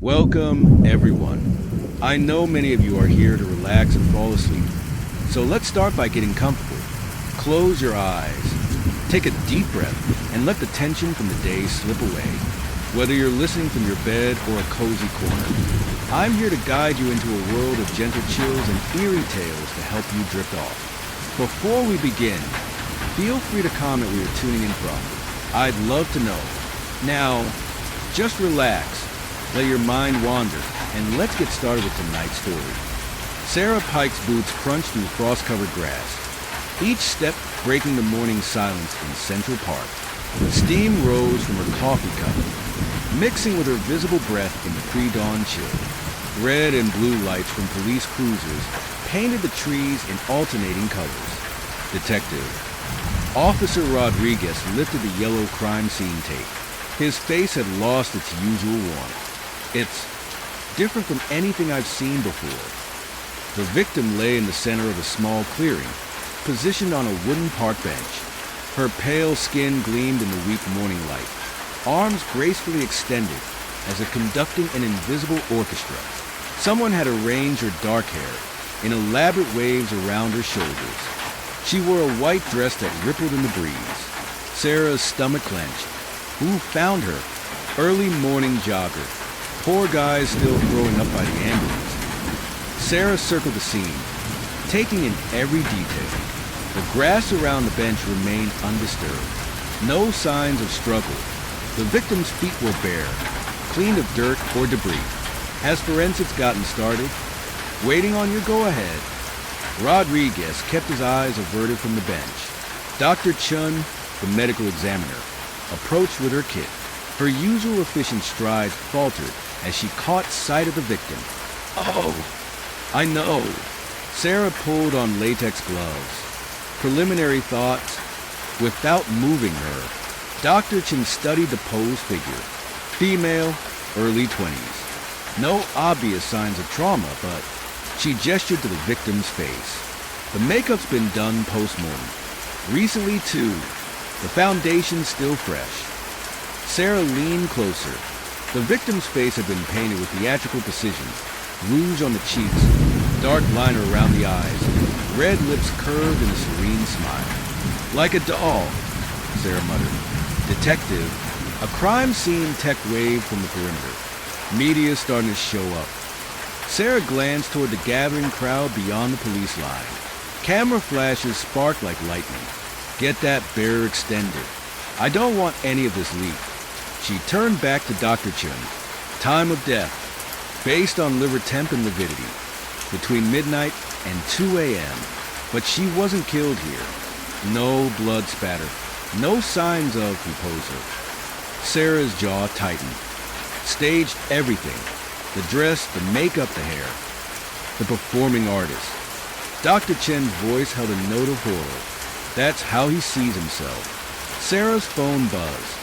Welcome, everyone. I know many of you are here to relax and fall asleep, so let's start by getting comfortable. Close your eyes, take a deep breath, and let the tension from the day slip away. Whether you're listening from your bed or a cozy corner, I'm here to guide you into a world of gentle chills and eerie tales to help you drift off. Before we begin, feel free to comment where you're tuning in from. I'd love to know. Now, just relax, let your mind wander, and let's get started with tonight's story. Sarah Pike's boots crunched through frost-covered grass, each step breaking the morning silence in Central Park. Steam rose from her coffee cup, mixing with her visible breath in the pre-dawn chill. Red and blue lights from police cruisers painted the trees in alternating colors. Detective Officer Rodriguez lifted the yellow crime scene tape. His face had lost its usual warmth. It's different from anything I've seen before. The victim lay in the center of a small clearing, positioned on a wooden park bench. Her pale skin gleamed in the weak morning light, arms gracefully extended as if conducting an invisible orchestra. Someone had arranged her dark hair in elaborate waves around her shoulders. She wore a white dress that rippled in the breeze. Sarah's stomach clenched. Who found her? Early morning jogger. Poor guys still throwing up by the ambulance. Sarah circled the scene, taking in every detail. The grass around the bench remained undisturbed. No signs of struggle. The victim's feet were bare, clean of dirt or debris. Has forensics gotten started? Waiting on your go-ahead. Rodriguez kept his eyes averted from the bench. Dr. Chun, the medical examiner, approached with her kit. Her usual efficient strides faltered as she caught sight of the victim. Oh, I know. Sarah pulled on latex gloves. Preliminary thoughts. Without moving her, Dr. Chun studied the posed figure. Female, early 20s. No obvious signs of trauma, but she gestured to the victim's face. The makeup's been done post-mortem. Recently, too. The foundation's still fresh. Sarah leaned closer. The victim's face had been painted with theatrical precision. Rouge on the cheeks, dark liner around the eyes, red lips curved in a serene smile. Like a doll, Sarah muttered. Detective, a crime scene tech waved from the perimeter. Media starting to show up. Sarah glanced toward the gathering crowd beyond the police line. Camera flashes sparked like lightning. Get that bearer extended. I don't want any of this leak. She turned back to Dr. Chun. Time of death, based on liver temp and lividity, between midnight and 2 a.m. But she wasn't killed here. No blood spatter. No signs of proposal. Sarah's jaw tightened. Staged everything. The dress, the makeup, the hair. The performing artist. Dr. Chen's voice held a note of horror. That's how he sees himself. Sarah's phone buzzed.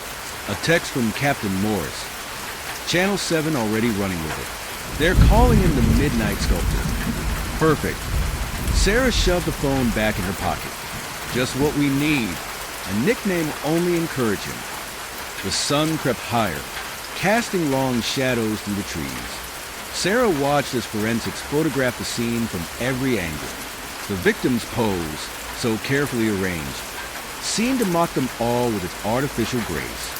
A text from Captain Morris. Channel 7 already running with it. They're calling him the Midnight Sculptor. Perfect. Sarah shoved the phone back in her pocket. Just what we need. A nickname only encouraging. The sun crept higher, casting long shadows through the trees. Sarah watched as forensics photographed the scene from every angle. The victim's pose, so carefully arranged, seemed to mock them all with its artificial grace.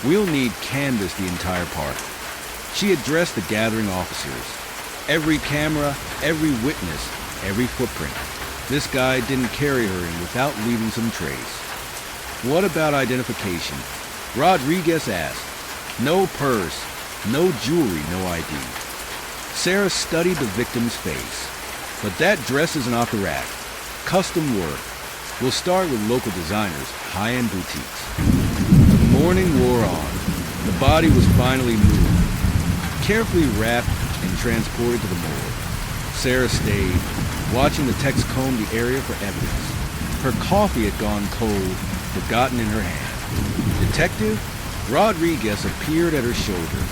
We'll need canvas the entire park. She addressed the gathering officers. Every camera, every witness, every footprint. This guy didn't carry her in without leaving some trace. What about identification? Rodriguez asked. No purse, no jewelry, no ID. Sarah studied the victim's face. But that dress isn't off the rack. Custom work. We'll start with local designers, high-end boutiques. The morning wore on. The body was finally moved, carefully wrapped and transported to the morgue. Sarah stayed, watching the techs comb the area for evidence. Her coffee had gone cold, forgotten in her hand. Detective Rodriguez appeared at her shoulder.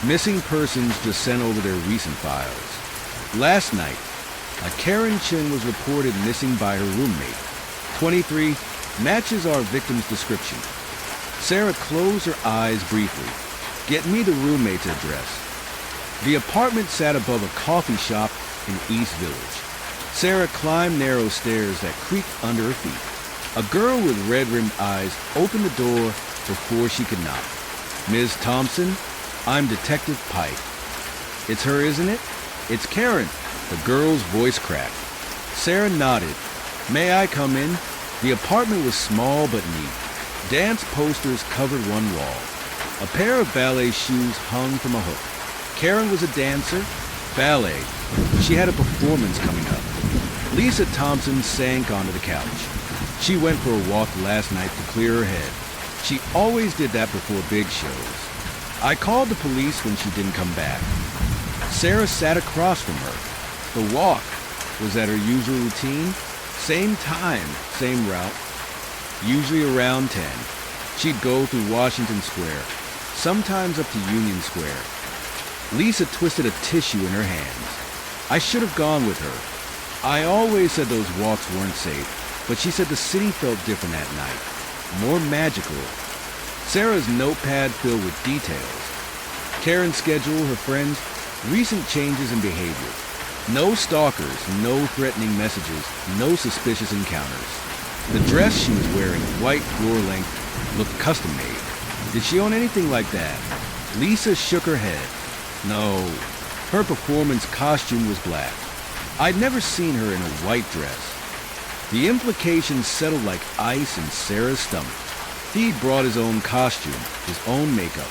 Missing persons just sent over their recent files. Last night, a Karen Chin was reported missing by her roommate. 23, matches our victim's description. Sarah closed her eyes briefly. Get me the roommate's address. The apartment sat above a coffee shop in East Village. Sarah climbed narrow stairs that creaked under her feet. A girl with red-rimmed eyes opened the door before she could knock. "Ms. Thompson, I'm Detective Pike." "It's her, isn't it?" "It's Karen." The girl's voice cracked. Sarah nodded. "May I come in?" The apartment was small but neat. Dance posters covered one wall. A pair of ballet shoes hung from a hook. Karen was a dancer. Ballet. She had a performance coming up. Lisa Thompson sank onto the couch. She went for a walk last night to clear her head. She always did that before big shows. I called the police when she didn't come back. Sarah sat across from her. The walk. Was that her usual routine? Same time, same route. Usually around 10. She'd go through Washington Square, sometimes up to Union Square. Lisa twisted a tissue in her hands. I should have gone with her. I always said those walks weren't safe, but she said the city felt different that night. More magical. Sarah's notepad filled with details. Karen's schedule, her friends, recent changes in behavior. No stalkers, no threatening messages, no suspicious encounters. The dress she was wearing, white floor-length, looked custom-made. Did she own anything like that? Lisa shook her head. No, her performance costume was black. I'd never seen her in a white dress. The implications settled like ice in Sarah's stomach. He'd brought his own costume, his own makeup.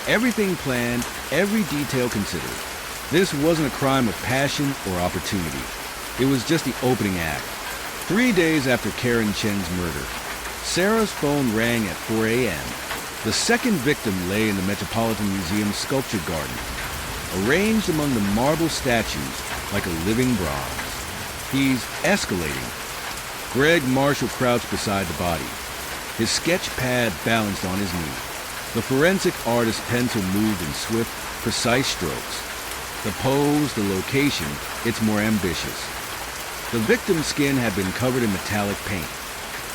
Everything planned, every detail considered. This wasn't a crime of passion or opportunity. It was just the opening act. 3 days after Karen Chen's murder, Sarah's phone rang at 4 a.m. The second victim lay in the Metropolitan Museum's sculpture garden, arranged among the marble statues like a living bronze. He's escalating. Greg Marshall crouched beside the body, his sketch pad balanced on his knee. The forensic artist's pencil moved in swift, precise strokes. The pose, the location, it's more ambitious. The victim's skin had been covered in metallic paint,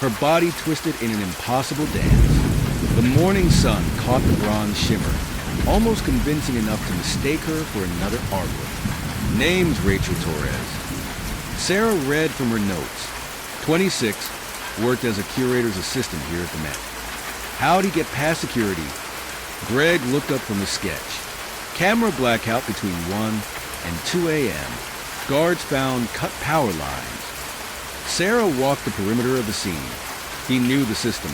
her body twisted in an impossible dance. The morning sun caught the bronze shimmer, almost convincing enough to mistake her for another artwork. Name's Rachel Torres. Sarah read from her notes. 26, worked as a curator's assistant here at the Met. How'd he get past security? Greg looked up from his sketch. Camera blackout between 1 and 2 a.m. Guards found cut power lines. Sarah walked the perimeter of the scene. He knew the system,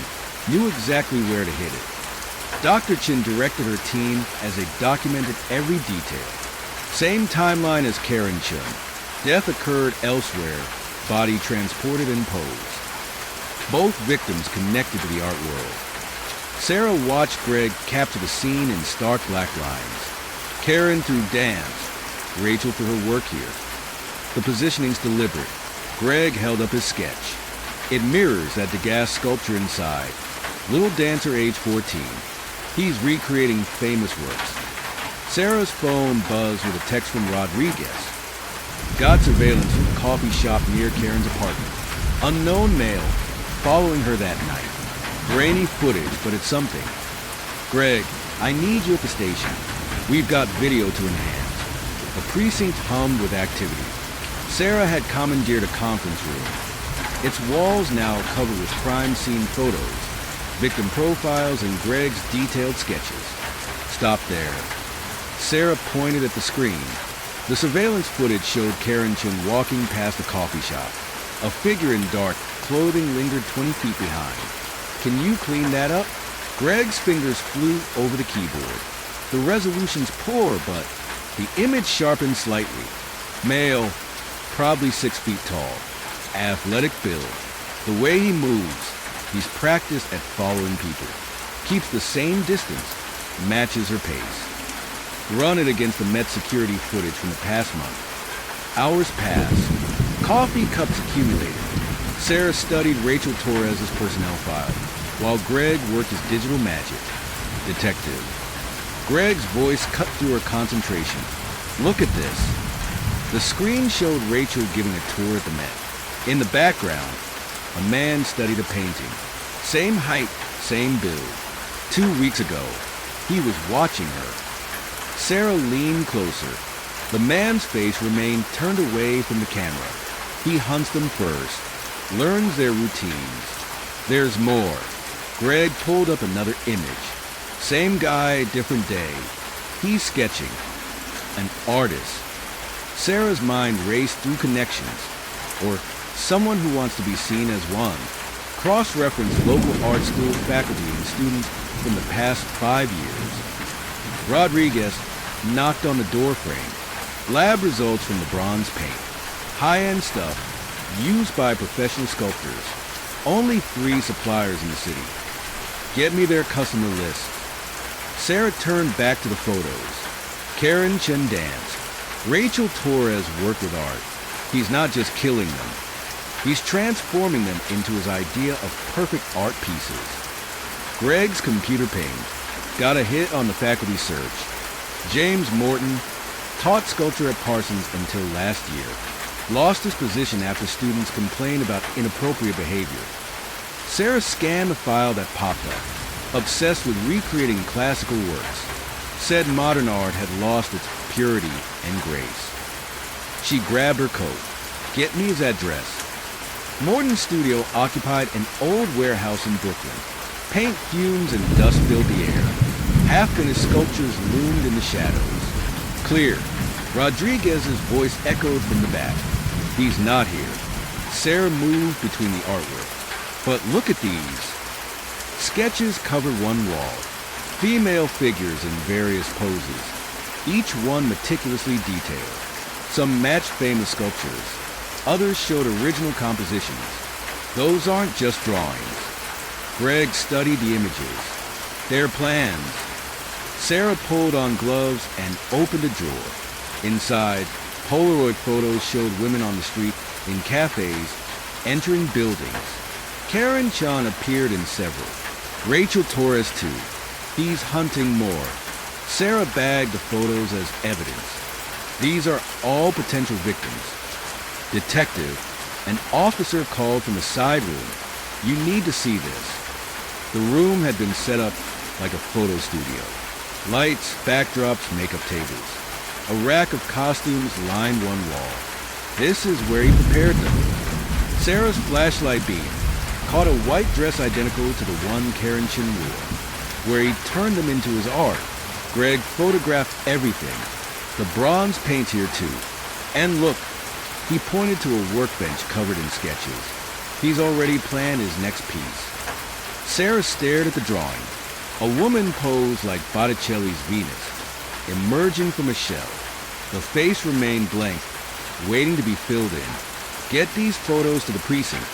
knew exactly where to hit it. Dr. Chin directed her team as they documented every detail. Same timeline as Karen Chin. Death occurred elsewhere, body transported and posed. Both victims connected to the art world. Sarah watched Greg capture the scene in stark black lines. Karen through dance, Rachel through her work here. The positioning's deliberate. Greg held up his sketch. It mirrors that Degas sculpture inside. Little dancer age 14. He's recreating famous works. Sarah's phone buzzed with a text from Rodriguez. Got surveillance from the coffee shop near Karen's apartment. Unknown male following her that night. Grainy footage, but it's something. Greg, I need you at the station. We've got video to enhance. The precinct hummed with activity. Sarah had commandeered a conference room. Its walls now covered with crime scene photos, victim profiles, and Greg's detailed sketches. Stop there. Sarah pointed at the screen. The surveillance footage showed Karen Chin walking past the coffee shop. A figure in dark clothing lingered 20 feet behind. Can you clean that up? Greg's fingers flew over the keyboard. The resolution's poor, but the image sharpened slightly. Male, probably 6 feet tall. Athletic build. The way he moves, he's practiced at following people. Keeps the same distance, matches her pace. Run it against the Met security footage from the past month. Hours passed. Coffee cups accumulated. Sarah studied Rachel Torres' personnel file, while Greg worked his digital magic. Detective. Greg's voice cut through her concentration. Look at this. The screen showed Rachel giving a tour at the Met. In the background, a man studied a painting. Same height, same build. 2 weeks ago, he was watching her. Sarah leaned closer. The man's face remained turned away from the camera. He hunts them first, learns their routines. There's more. Greg pulled up another image. Same guy, different day. He's sketching. An artist. Sarah's mind raced through connections, or someone who wants to be seen as one. Cross-referenced local art school faculty and students from the past 5 years. Rodriguez knocked on the door frame. Lab results from the bronze paint. High-end stuff, used by professional sculptors. Only 3 suppliers in the city. Get me their customer list. Sarah turned back to the photos. Karen Chen danced. Rachel Torres worked with art. He's not just killing them. He's transforming them into his idea of perfect art pieces. Greg's computer pinged. Got a hit on the faculty search. James Morton taught sculpture at Parsons until last year. Lost his position after students complained about inappropriate behavior. Sarah scanned the file that popped up, obsessed with recreating classical works. Said modern art had lost its purity and grace. She grabbed her coat. Get me his address. Morton's studio occupied an old warehouse in Brooklyn. Paint fumes and dust filled the air. Half-finished sculptures loomed in the shadows. Clear. Rodriguez's voice echoed from the back. He's not here. Sarah moved between the artwork. But look at these. Sketches covered one wall. Female figures in various poses. Each one meticulously detailed. Some matched famous sculptures. Others showed original compositions. Those aren't just drawings. Greg studied the images. Their plans. Sarah pulled on gloves and opened a drawer. Inside, Polaroid photos showed women on the street, in cafes, entering buildings. Karen Chan appeared in several. Rachel Torres too. He's hunting more. Sarah bagged the photos as evidence. These are all potential victims. Detective, an officer called from the side room. You need to see this. The room had been set up like a photo studio. Lights, backdrops, makeup tables. A rack of costumes lined one wall. This is where he prepared them. Sarah's flashlight beam caught a white dress identical to the one Karen Chin wore. Where he turned them into his art. Greg photographed everything. The bronze paint here too. And look, he pointed to a workbench covered in sketches. He's already planned his next piece. Sarah stared at the drawing. A woman posed like Botticelli's Venus, emerging from a shell. The face remained blank, waiting to be filled in. Get these photos to the precinct.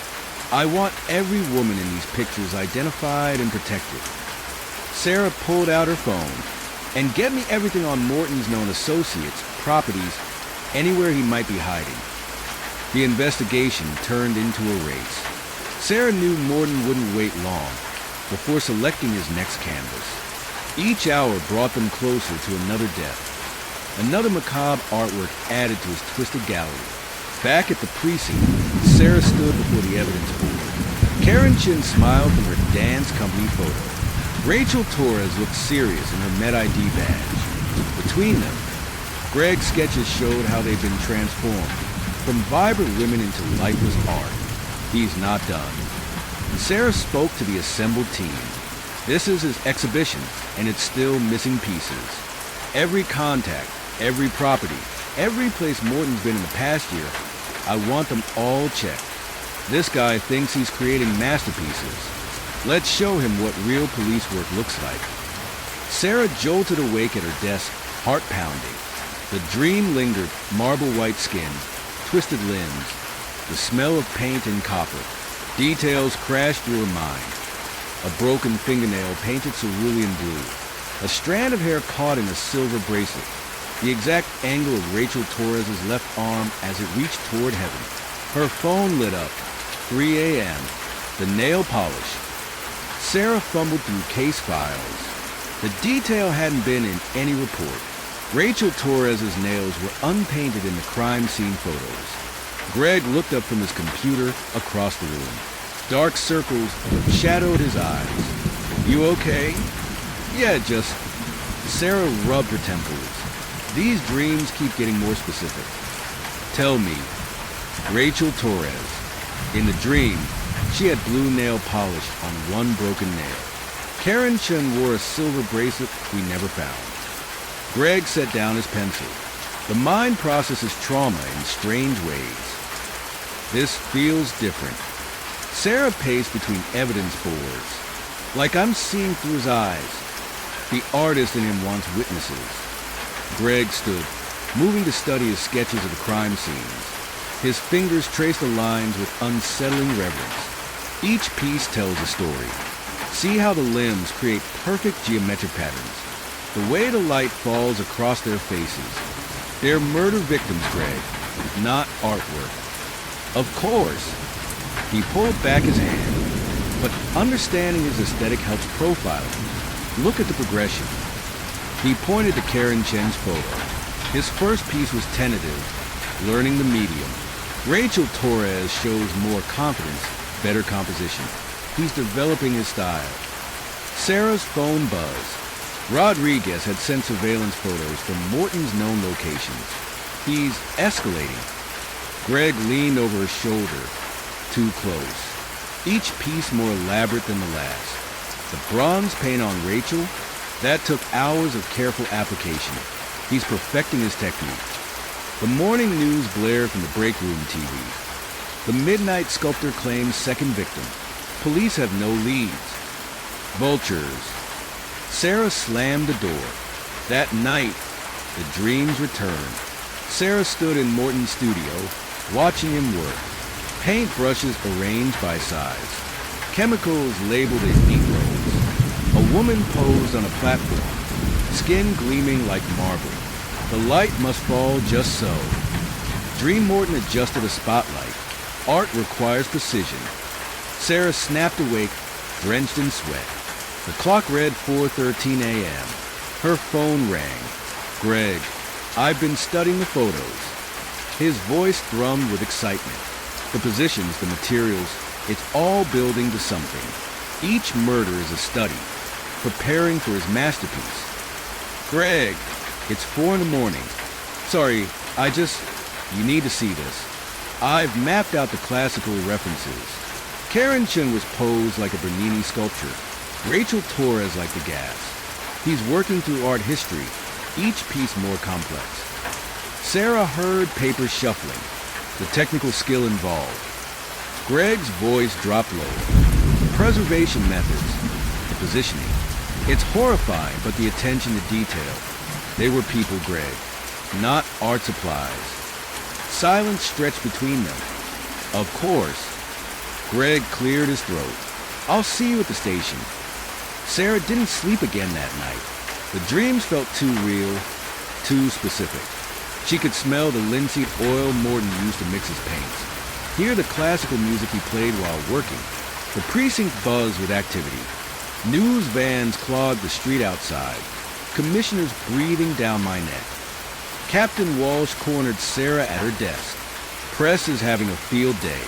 I want every woman in these pictures identified and protected. Sarah pulled out her phone. And get me everything on Morton's known associates, properties, anywhere he might be hiding. The investigation turned into a race. Sarah knew Morton wouldn't wait long before selecting his next canvas. Each hour brought them closer to another death. Another macabre artwork added to his twisted gallery. Back at the precinct, Sarah stood before the evidence board. Karen Chin smiled from her dance company photo. Rachel Torres looked serious in her Med ID badge. Between them, Greg's sketches showed how they'd been transformed from vibrant women into lifeless art. He's not done. Sarah spoke to the assembled team. This is his exhibition, and it's still missing pieces. Every contact, every property, every place Morton's been in the past year, I want them all checked. This guy thinks he's creating masterpieces. Let's show him what real police work looks like. Sarah jolted awake at her desk, heart pounding. The dream lingered, marble white skin, twisted limbs, the smell of paint and copper. Details crashed through her mind. A broken fingernail painted cerulean blue. A strand of hair caught in a silver bracelet. The exact angle of Rachel Torres' left arm as it reached toward heaven. Her phone lit up. 3 a.m. The nail polish. Sarah fumbled through case files. The detail hadn't been in any report. Rachel Torres' nails were unpainted in the crime scene photos. Greg looked up from his computer across the room. Dark circles shadowed his eyes. You okay? Yeah, just... Sarah rubbed her temples. These dreams keep getting more specific. Tell me, Rachel Torres. In the dream, she had blue nail polish on one broken nail. Karen Chen wore a silver bracelet we never found. Greg set down his pencil. The mind processes trauma in strange ways. This feels different. Sarah paced between evidence boards. Like I'm seeing through his eyes. The artist in him wants witnesses. Greg stood, moving to study his sketches of the crime scenes. His fingers traced the lines with unsettling reverence. Each piece tells a story. See how the limbs create perfect geometric patterns. The way the light falls across their faces. They're murder victims, Greg, not artwork. Of course. He pulled back his hand, but understanding his aesthetic helps profiling. Look at the progression. He pointed to Karen Chen's photo. His first piece was tentative, learning the medium. Rachel Torres shows more confidence, better composition. He's developing his style. Sarah's phone buzzed. Rodriguez had sent surveillance photos from Morton's known locations. He's escalating. Greg leaned over his shoulder, too close. Each piece more elaborate than the last. The bronze paint on Rachel, that took hours of careful application. He's perfecting his technique. The morning news blared from the break room TV. The midnight sculptor claims second victim. Police have no leads. Vultures. Sarah slammed the door. That night, the dreams returned. Sarah stood in Morton's studio, watching him work. Paintbrushes arranged by size. Chemicals labeled as neat rolls. A woman posed on a platform, skin gleaming like marble. The light must fall just so. Dream Morton adjusted a spotlight. Art requires precision. Sarah snapped awake, drenched in sweat. The clock read 4:13 a.m. Her phone rang. Greg, I've been studying the photos. His voice thrummed with excitement. The positions, the materials, it's all building to something. Each murder is a study, preparing for his masterpiece. Greg, it's 4 a.m. Sorry, you need to see this. I've mapped out the classical references. Karen Chen was posed like a Bernini sculpture. Rachel Torres like the gas. He's working through art history, each piece more complex. Sarah heard paper shuffling, the technical skill involved. Greg's voice dropped low. Preservation methods, the positioning. It's horrifying, but the attention to detail. They were people, Greg, not art supplies. Silence stretched between them. Of course. Greg cleared his throat. I'll see you at the station. Sarah didn't sleep again that night. The dreams felt too real, too specific. She could smell the linseed oil Morton used to mix his paints. Hear the classical music he played while working. The precinct buzzed with activity. News vans clogged the street outside. Commissioners breathing down my neck. Captain Walsh cornered Sarah at her desk. Press is having a field day.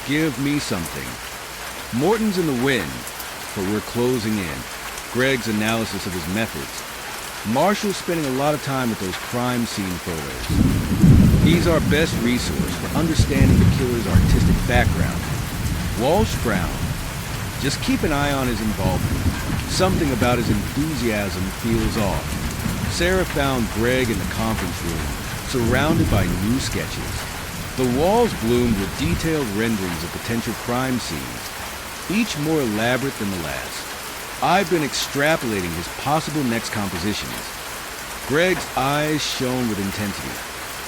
Give me something. Morton's in the wind, but we're closing in. Greg's analysis of his methods. Marshall's spending a lot of time with those crime scene photos. He's our best resource for understanding the killer's artistic background. Walsh frowned. Just keep an eye on his involvement. Something about his enthusiasm feels off. Sarah found Greg in the conference room, surrounded by new sketches. The walls bloomed with detailed renderings of potential crime scenes, each more elaborate than the last. I've been extrapolating his possible next compositions. Greg's eyes shone with intensity.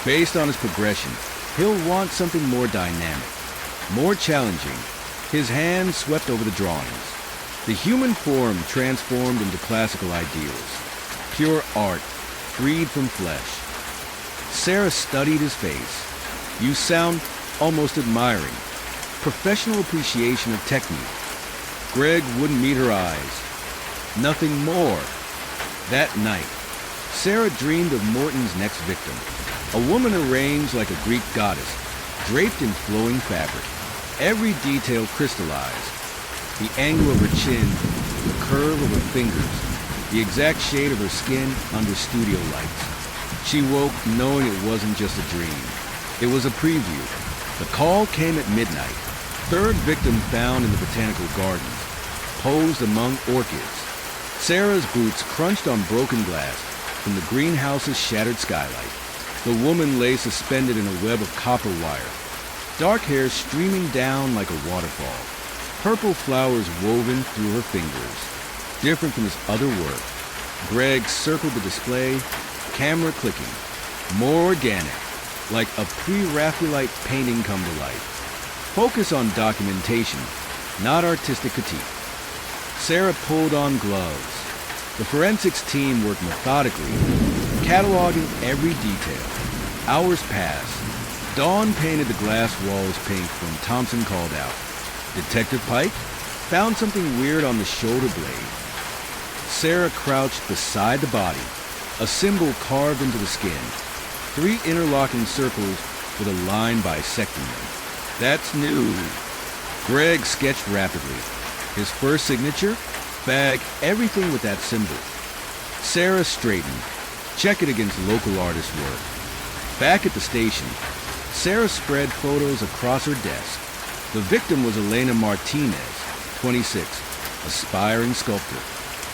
Based on his progression, he'll want something more dynamic, more challenging. His hands swept over the drawings. The human form transformed into classical ideals. Pure art, freed from flesh. Sarah studied his face. You sound almost admiring. Professional appreciation of technique. Greg wouldn't meet her eyes. Nothing more. That night, Sarah dreamed of Morton's next victim. A woman arranged like a Greek goddess, draped in flowing fabric. Every detail crystallized. The angle of her chin, the curve of her fingers, the exact shade of her skin under studio lights. She woke knowing it wasn't just a dream. It was a preview. The call came at midnight. Third victim found in the botanical gardens, posed among orchids. Sarah's boots crunched on broken glass from the greenhouse's shattered skylight. The woman lay suspended in a web of copper wire, dark hair streaming down like a waterfall, purple flowers woven through her fingers. Different from his other work, Greg circled the display, camera clicking, more organic, like a pre-Raphaelite painting come to life. Focus on documentation, not artistic critique. Sarah pulled on gloves. The forensics team worked methodically, cataloging every detail. Hours passed. Dawn painted the glass walls pink when Thompson called out. Detective Pike found something weird on the shoulder blade. Sarah crouched beside the body, a symbol carved into the skin. 3 interlocking circles with a line bisecting them. That's new. Greg sketched rapidly. His first signature? Bag everything with that symbol. Sarah straightened. Check it against local artist work. Back at the station, Sarah spread photos across her desk. The victim was Elena Martinez, 26, aspiring sculptor.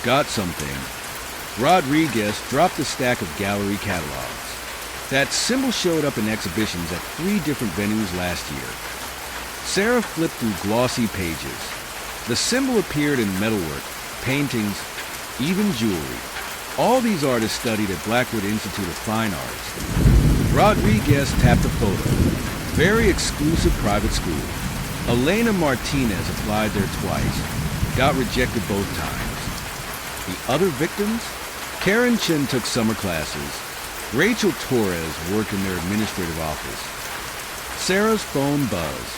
Got something. Rodriguez dropped a stack of gallery catalogs. That symbol showed up in exhibitions at 3 different venues last year. Sarah flipped through glossy pages. The symbol appeared in metalwork, paintings, even jewelry. All these artists studied at Blackwood Institute of Fine Arts. Rodriguez tapped a photo. Very exclusive private school. Elena Martinez applied there twice. Got rejected both times. The other victims? Karen Chin took summer classes. Rachel Torres worked in their administrative office. Sarah's phone buzzed.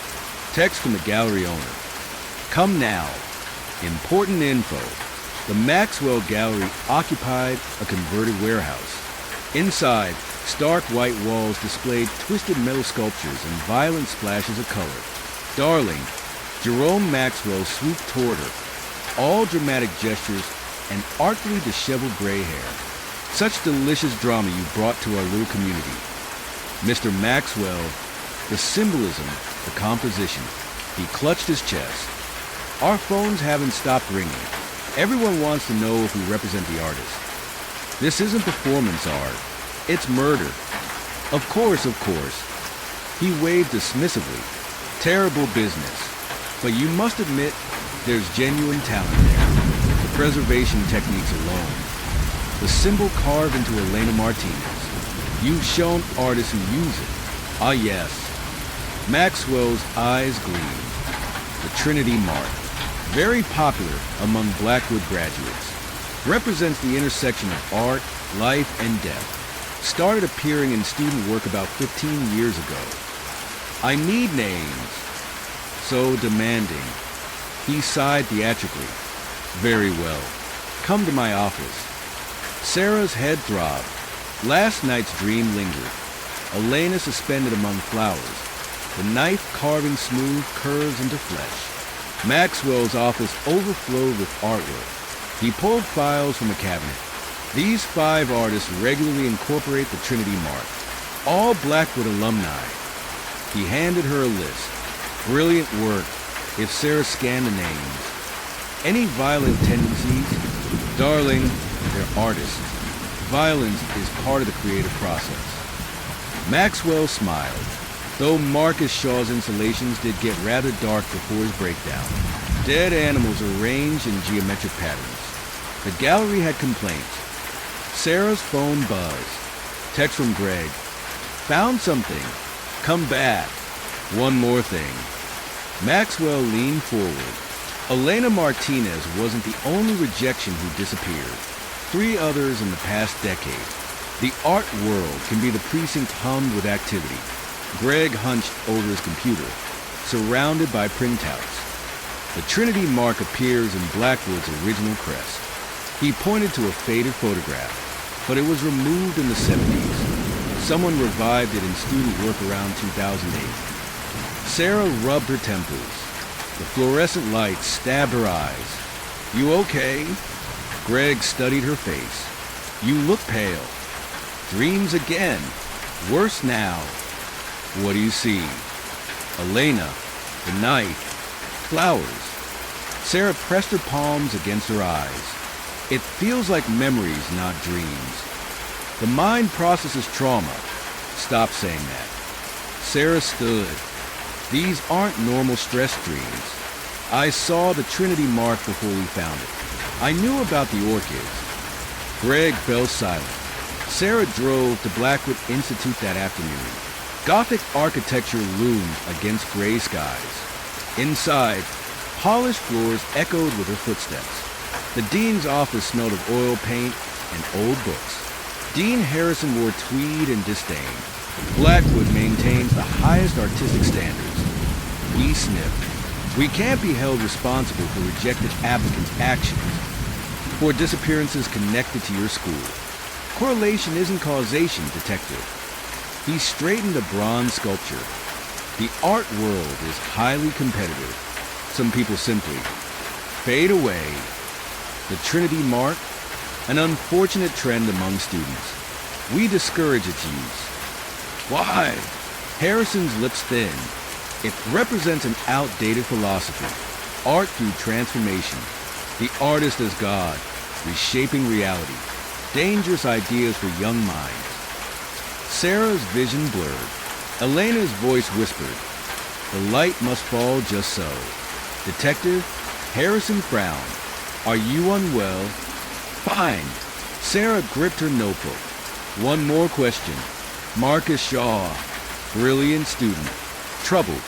Text from the gallery owner. Come now. Important info. The Maxwell Gallery occupied a converted warehouse. Inside, stark white walls displayed twisted metal sculptures and violent splashes of color. Darling, Jerome Maxwell swooped toward her. All dramatic gestures and artfully disheveled gray hair. Such delicious drama you brought to our little community. Mr. Maxwell, the symbolism, the composition. He clutched his chest. Our phones haven't stopped ringing. Everyone wants to know if we represent the artist. This isn't performance art. It's murder. Of course, of course. He waved dismissively. Terrible business. But you must admit, there's genuine talent there. The preservation techniques alone. The symbol carved into Elena Martinez. You've shown artists who use it. Ah, yes. Maxwell's eyes gleamed. The Trinity Mark. Very popular among Blackwood graduates. Represents the intersection of art, life, and death. Started appearing in student work about 15 years ago. I need names. So demanding. He sighed theatrically. Very well. Come to my office. Sarah's head throbbed. Last night's dream lingered. Elena suspended among flowers. The knife carving smooth curves into flesh. Maxwell's office overflowed with artwork. He pulled files from a cabinet. These 5 artists regularly incorporate the Trinity Mark. All Blackwood alumni. He handed her a list. Brilliant work, if Sarah scanned the names. Any violent tendencies? Darling, they're artists. Violence is part of the creative process. Maxwell smiled. Though Marcus Shaw's installations did get rather dark before his breakdown. Dead animals arranged in geometric patterns. The gallery had complaints. Sarah's phone buzzed. Text from Greg. Found something. Come back. One more thing. Maxwell leaned forward. Elena Martinez wasn't the only rejection who disappeared. 3 others in the past decade. The art world can be the precinct hummed with activity. Greg hunched over his computer, surrounded by printouts. The Trinity Mark appears in Blackwood's original crest. He pointed to a faded photograph, but it was removed in the 70s. Someone revived it in student work around 2008. Sarah rubbed her temples. The fluorescent light stabbed her eyes. You okay? Greg studied her face. You look pale. Dreams again. Worse now. What do you see? Elena, the knife, flowers. Sarah pressed her palms against her eyes. It feels like memories, not dreams. The mind processes trauma. Stop saying that. Sarah stood. These aren't normal stress dreams. I saw the Trinity mark before we found it. I knew about the orchids. Greg fell silent. Sarah drove to Blackwood Institute that afternoon. Gothic architecture loomed against gray skies. Inside, polished floors echoed with her footsteps. The dean's office smelled of oil paint and old books. Dean Harrison wore tweed and disdain. Blackwood maintains the highest artistic standards. We sniffed. We can't be held responsible for rejected applicants' actions, for disappearances connected to your school. Correlation isn't causation, detective. He straightened a bronze sculpture. The art world is highly competitive. Some people simply fade away. The Trinity mark, an unfortunate trend among students. We discourage its use. Why? Harrison's lips thinned. It represents an outdated philosophy. Art through transformation. The artist as God, reshaping reality. Dangerous ideas for young minds. Sarah's vision blurred. Elena's voice whispered. The light must fall just so. Detective, Harrison frowned. Are you unwell? Fine. Sarah gripped her notebook. One more question. Marcus Shaw, brilliant student. Troubled.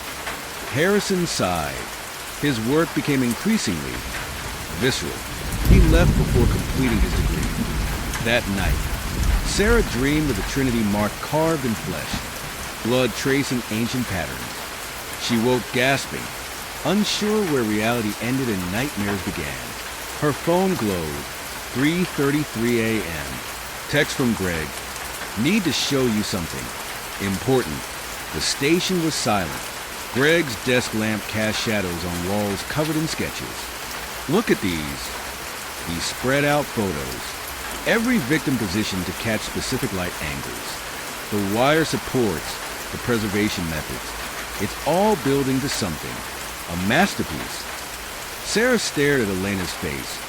Harrison sighed. His work became increasingly visceral. He left before completing his degree. That night, Sarah dreamed of the Trinity mark carved in flesh, blood tracing ancient patterns. She woke gasping, unsure where reality ended and nightmares began. Her phone glowed. 3:33 a.m. Text from Greg. Need to show you something. Important. The station was silent. Greg's desk lamp cast shadows on walls covered in sketches. Look at these. He spread out photos. Every victim positioned to catch specific light angles. The wire supports the preservation methods. It's all building to something. A masterpiece. Sarah stared at Elena's face.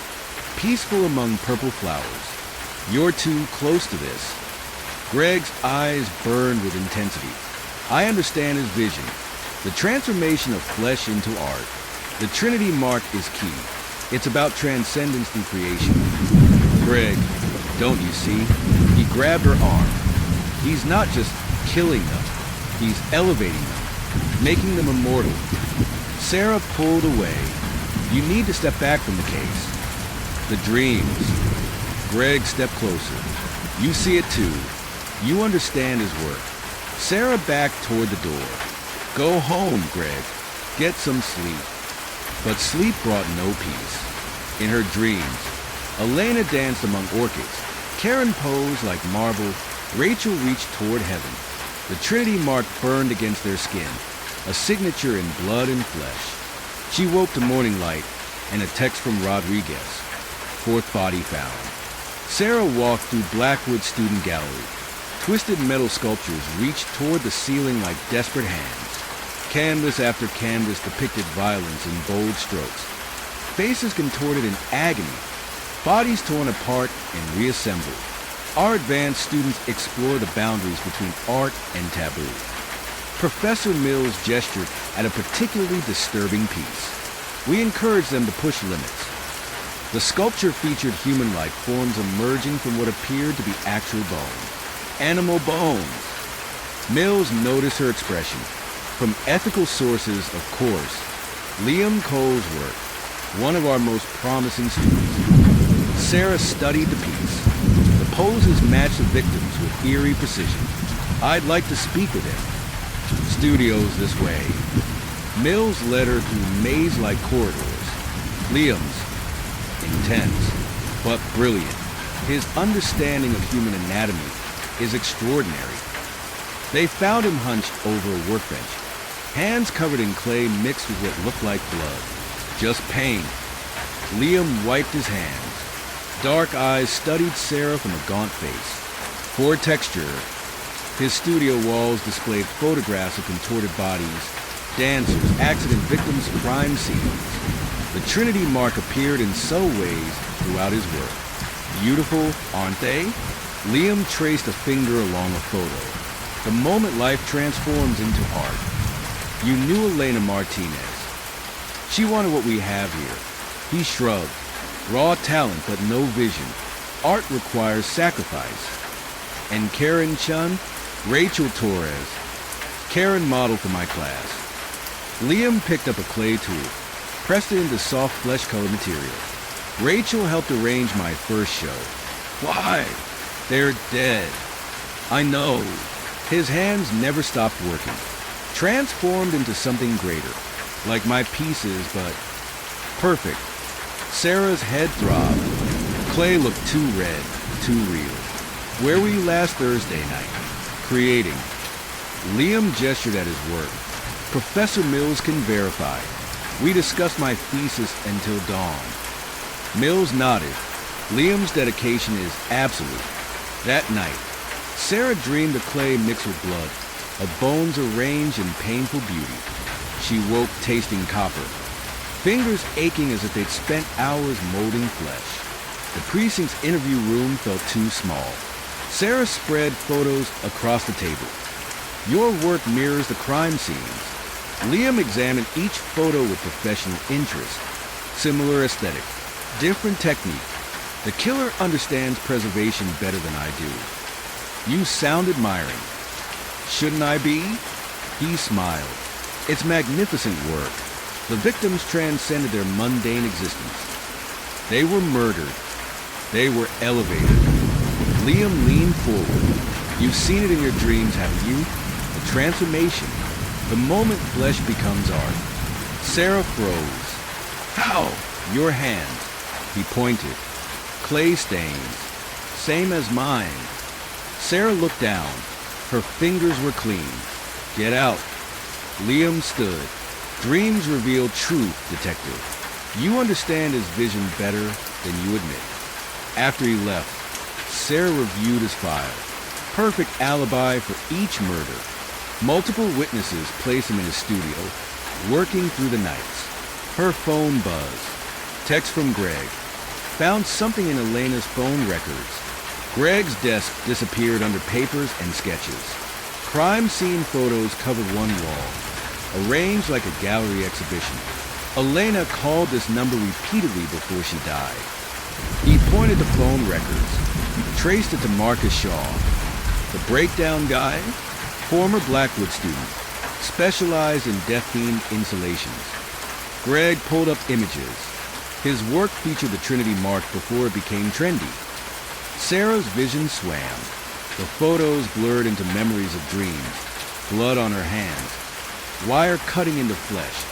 Peaceful among purple flowers. You're too close to this. Greg's eyes burned with intensity. I understand his vision. The transformation of flesh into art. The Trinity mark is key. It's about transcendence through creation. Greg, don't you see? He grabbed her arm. He's not just killing them. He's elevating them, making them immortal. Sarah pulled away. You need to step back from the case. The dreams. Greg stepped closer. You see it too. You understand his work. Sarah backed toward the door. Go home, Greg. Get some sleep. But sleep brought no peace. In her dreams, Elena danced among orchids. Karen posed like marble. Rachel reached toward heaven. The Trinity mark burned against their skin, a signature in blood and flesh. She woke to morning light and a text from Rodriguez. Fourth body found. Sarah walked through Blackwood Student Gallery. Twisted metal sculptures reached toward the ceiling like desperate hands. Canvas after canvas depicted violence in bold strokes. Faces contorted in agony. Bodies torn apart and reassembled. Our advanced students explore the boundaries between art and taboo. Professor Mills gestured at a particularly disturbing piece. We encouraged them to push limits. The sculpture featured human-like forms emerging from what appeared to be actual bone. Animal bones. Mills noticed her expression. From ethical sources, of course. Liam Cole's work, one of our most promising students. Sarah studied the piece. The poses matched the victims with eerie precision. I'd like to speak with him. Studios this way. Mills led her through maze-like corridors. Liam's intense, but brilliant. His understanding of human anatomy is extraordinary. They found him hunched over a workbench, hands covered in clay mixed with what looked like blood. Just pain. Liam wiped his hands. Dark eyes studied Sarah from a gaunt face. For texture, his studio walls displayed photographs of contorted bodies, dancers, accident victims, crime scenes. The Trinity mark appeared in subtle ways throughout his work. Beautiful, aren't they? Liam traced a finger along a photo. The moment life transforms into art. You knew Elena Martinez. She wanted what we have here. He shrugged. Raw talent, but no vision. Art requires sacrifice. And Karen Chun? Rachel Torres. Karen modeled for my class. Liam picked up a clay tool, pressed it into soft flesh-colored material. Rachel helped arrange my first show. Why? They're dead. I know. His hands never stopped working. Transformed into something greater. Like my pieces, but perfect. Sarah's head throbbed. Clay looked too red, too real. Where were you last Thursday night? Creating. Liam gestured at his work. Professor Mills can verify. We discussed my thesis until dawn. Mills nodded. Liam's dedication is absolute. That night, Sarah dreamed of clay mixed with blood, of bones arranged in painful beauty. She woke tasting copper, fingers aching as if they'd spent hours molding flesh. The precinct's interview room felt too small. Sarah spread photos across the table. Your work mirrors the crime scenes. Liam examined each photo with professional interest. Similar aesthetic, different technique. The killer understands preservation better than I do. You sound admiring. Shouldn't I be? He smiled. It's magnificent work. The victims transcended their mundane existence. They were murdered. They were elevated. Liam leaned forward. You've seen it in your dreams, haven't you? The transformation. The moment flesh becomes art. Sarah froze. How? Your hands. He pointed. Clay stains. Same as mine. Sarah looked down. Her fingers were clean. Get out. Liam stood. Dreams reveal truth, detective. You understand his vision better than you admit. After he left, Sarah reviewed his file. Perfect alibi for each murder. Multiple witnesses placed him in his studio, working through the nights. Her phone buzzed. Text from Greg. Found something in Elena's phone records. Greg's desk disappeared under papers and sketches. Crime scene photos covered one wall, arranged like a gallery exhibition. Elena called this number repeatedly before she died. He pointed to phone records, traced it to Marcus Shaw. The breakdown guy, former Blackwood student, specialized in death-themed installations. Greg pulled up images. His work featured the Trinity mark before it became trendy. Sarah's vision swam. The photos blurred into memories of dreams, blood on her hands, wire cutting into flesh,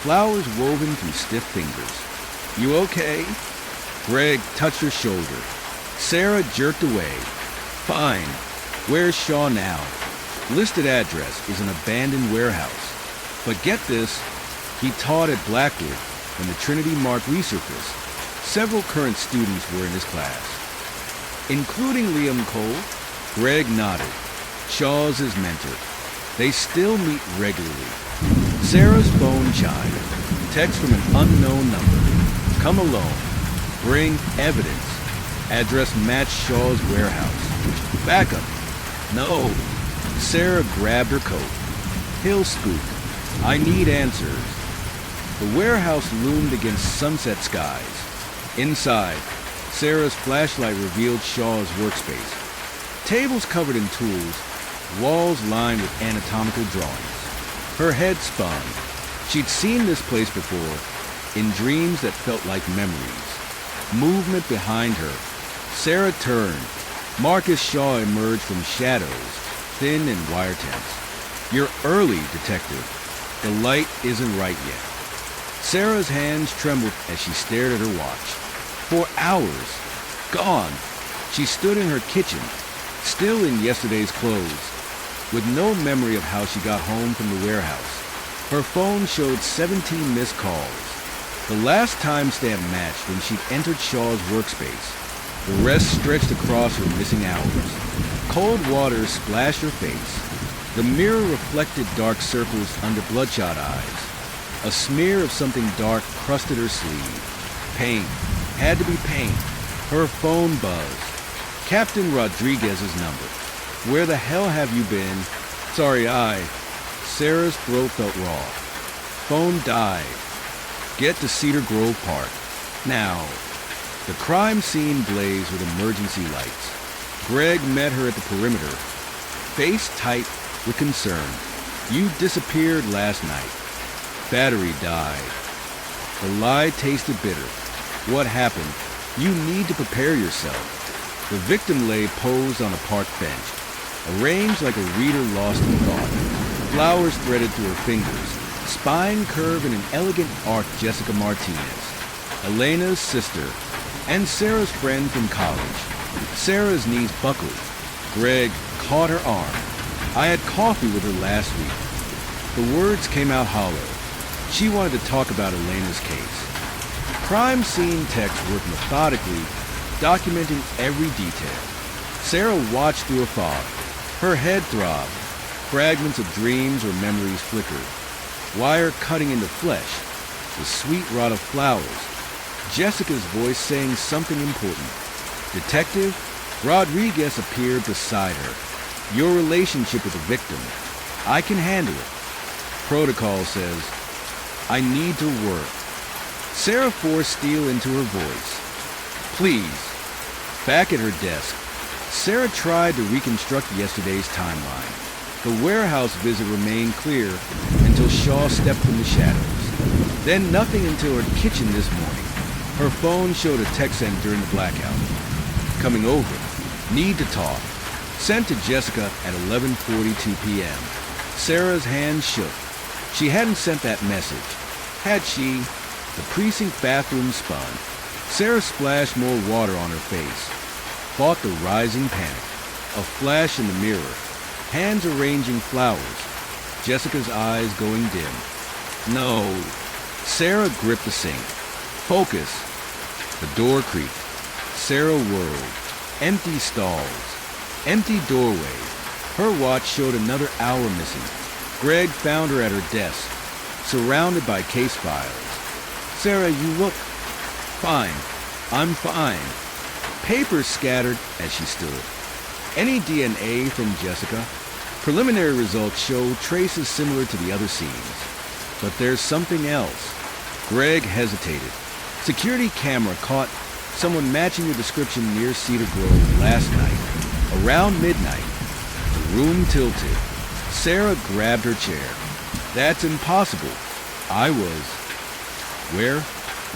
flowers woven through stiff fingers. You okay? Greg touched her shoulder. Sarah jerked away. Fine. Where's Shaw now? Listed address is an abandoned warehouse. But get this, he taught at Blackwood when the Trinity mark resurfaced. Several current students were in his class, including Liam Cole. Greg nodded. Shaw's his mentor. They still meet regularly. Sarah's phone chimed. Text from an unknown number. Come alone. Bring evidence. Address matched Shaw's warehouse. Backup. No. Sarah grabbed her coat. He'll spook. I need answers. The warehouse loomed against sunset skies. Inside, Sarah's flashlight revealed Shaw's workspace. Tables covered in tools, walls lined with anatomical drawings. Her head spun. She'd seen this place before, in dreams that felt like memories. Movement behind her. Sarah turned. Marcus Shaw emerged from shadows, thin and wire-tense. You're early, detective. The light isn't right yet. Sarah's hands trembled as she stared at her watch. 4 hours. Gone. She stood in her kitchen, still in yesterday's clothes, with no memory of how she got home from the warehouse. Her phone showed 17 missed calls. The last timestamp matched when she'd entered Shaw's workspace. The rest stretched across her missing hours. Cold water splashed her face. The mirror reflected dark circles under bloodshot eyes. A smear of something dark crusted her sleeve. Pain. Had to be pain. Her phone buzzed. Captain Rodriguez's number. Where the hell have you been? Sorry, Sarah's throat felt raw. Phone died. Get to Cedar Grove Park. Now. The crime scene blazed with emergency lights. Greg met her at the perimeter, face tight with concern. You disappeared last night. Battery died. The lie tasted bitter. What happened? You need to prepare yourself. The victim lay posed on a park bench, arranged like a reader lost in thought. Flowers threaded through her fingers, spine curved in an elegant arc. Jessica Martinez, Elena's sister, and Sarah's friend from college. Sarah's knees buckled. Greg caught her arm. I had coffee with her last week. The words came out hollow. She wanted to talk about Elena's case. Crime scene techs worked methodically, documenting every detail. Sarah watched through a fog. Her head throbbed. Fragments of dreams or memories flickered. Wire cutting into flesh. The sweet rot of flowers. Jessica's voice saying something important. Detective Rodriguez appeared beside her. Your relationship with the victim. I can handle it. Protocol says, I need to work. Sarah forced steel into her voice. Please. Back at her desk, Sarah tried to reconstruct yesterday's timeline. The warehouse visit remained clear until Shaw stepped from the shadows. Then nothing until her kitchen this morning. Her phone showed a text sent during the blackout. Coming over. Need to talk. Sent to Jessica at 11:42 p.m. Sarah's hand shook. She hadn't sent that message. Had she? The precinct bathroom spun. Sarah splashed more water on her face. Fought the rising panic. A flash in the mirror. Hands arranging flowers. Jessica's eyes going dim. No. Sarah gripped the sink. Focus. The door creaked. Sarah whirled. Empty stalls. Empty doorway. Her watch showed another hour missing. Greg found her at her desk, surrounded by case files. Sarah, you look fine. I'm fine. Papers scattered as she stood. Any DNA from Jessica? Preliminary results show traces similar to the other scenes. But there's something else. Greg hesitated. Security camera caught someone matching your description near Cedar Grove last night. Around midnight. The room tilted. Sarah grabbed her chair. That's impossible. I was. Where?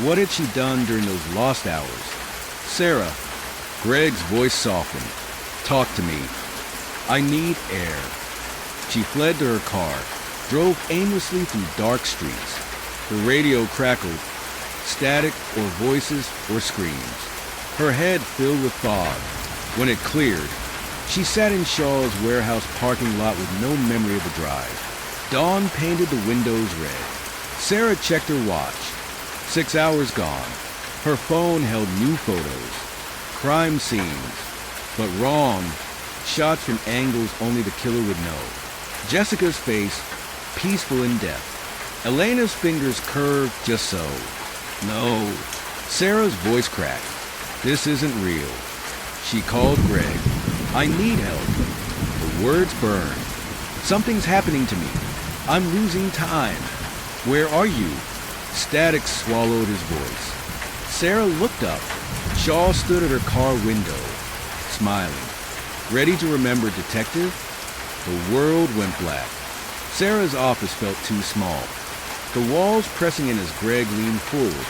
What had she done during those lost hours? Sarah. Greg's voice softened. Talk to me. I need air. She fled to her car, drove aimlessly through dark streets. The radio crackled. Static or voices or screams. Her head filled with fog. When it cleared, she sat in Shaw's warehouse parking lot with no memory of the drive. Dawn painted the windows red. Sarah checked her watch. 6 hours gone. Her phone held new photos. Crime scenes. But wrong. Shots from angles only the killer would know. Jessica's face, peaceful in death. Elena's fingers curved just so. No. Sarah's voice cracked. This isn't real. She called Greg. I need help. The words burned. Something's happening to me. I'm losing time. Where are you? Static swallowed his voice. Sarah looked up. Shaw stood at her car window, smiling. Ready to remember detective? The world went black. Sarah's office felt too small. The walls pressing in as Greg leaned forward,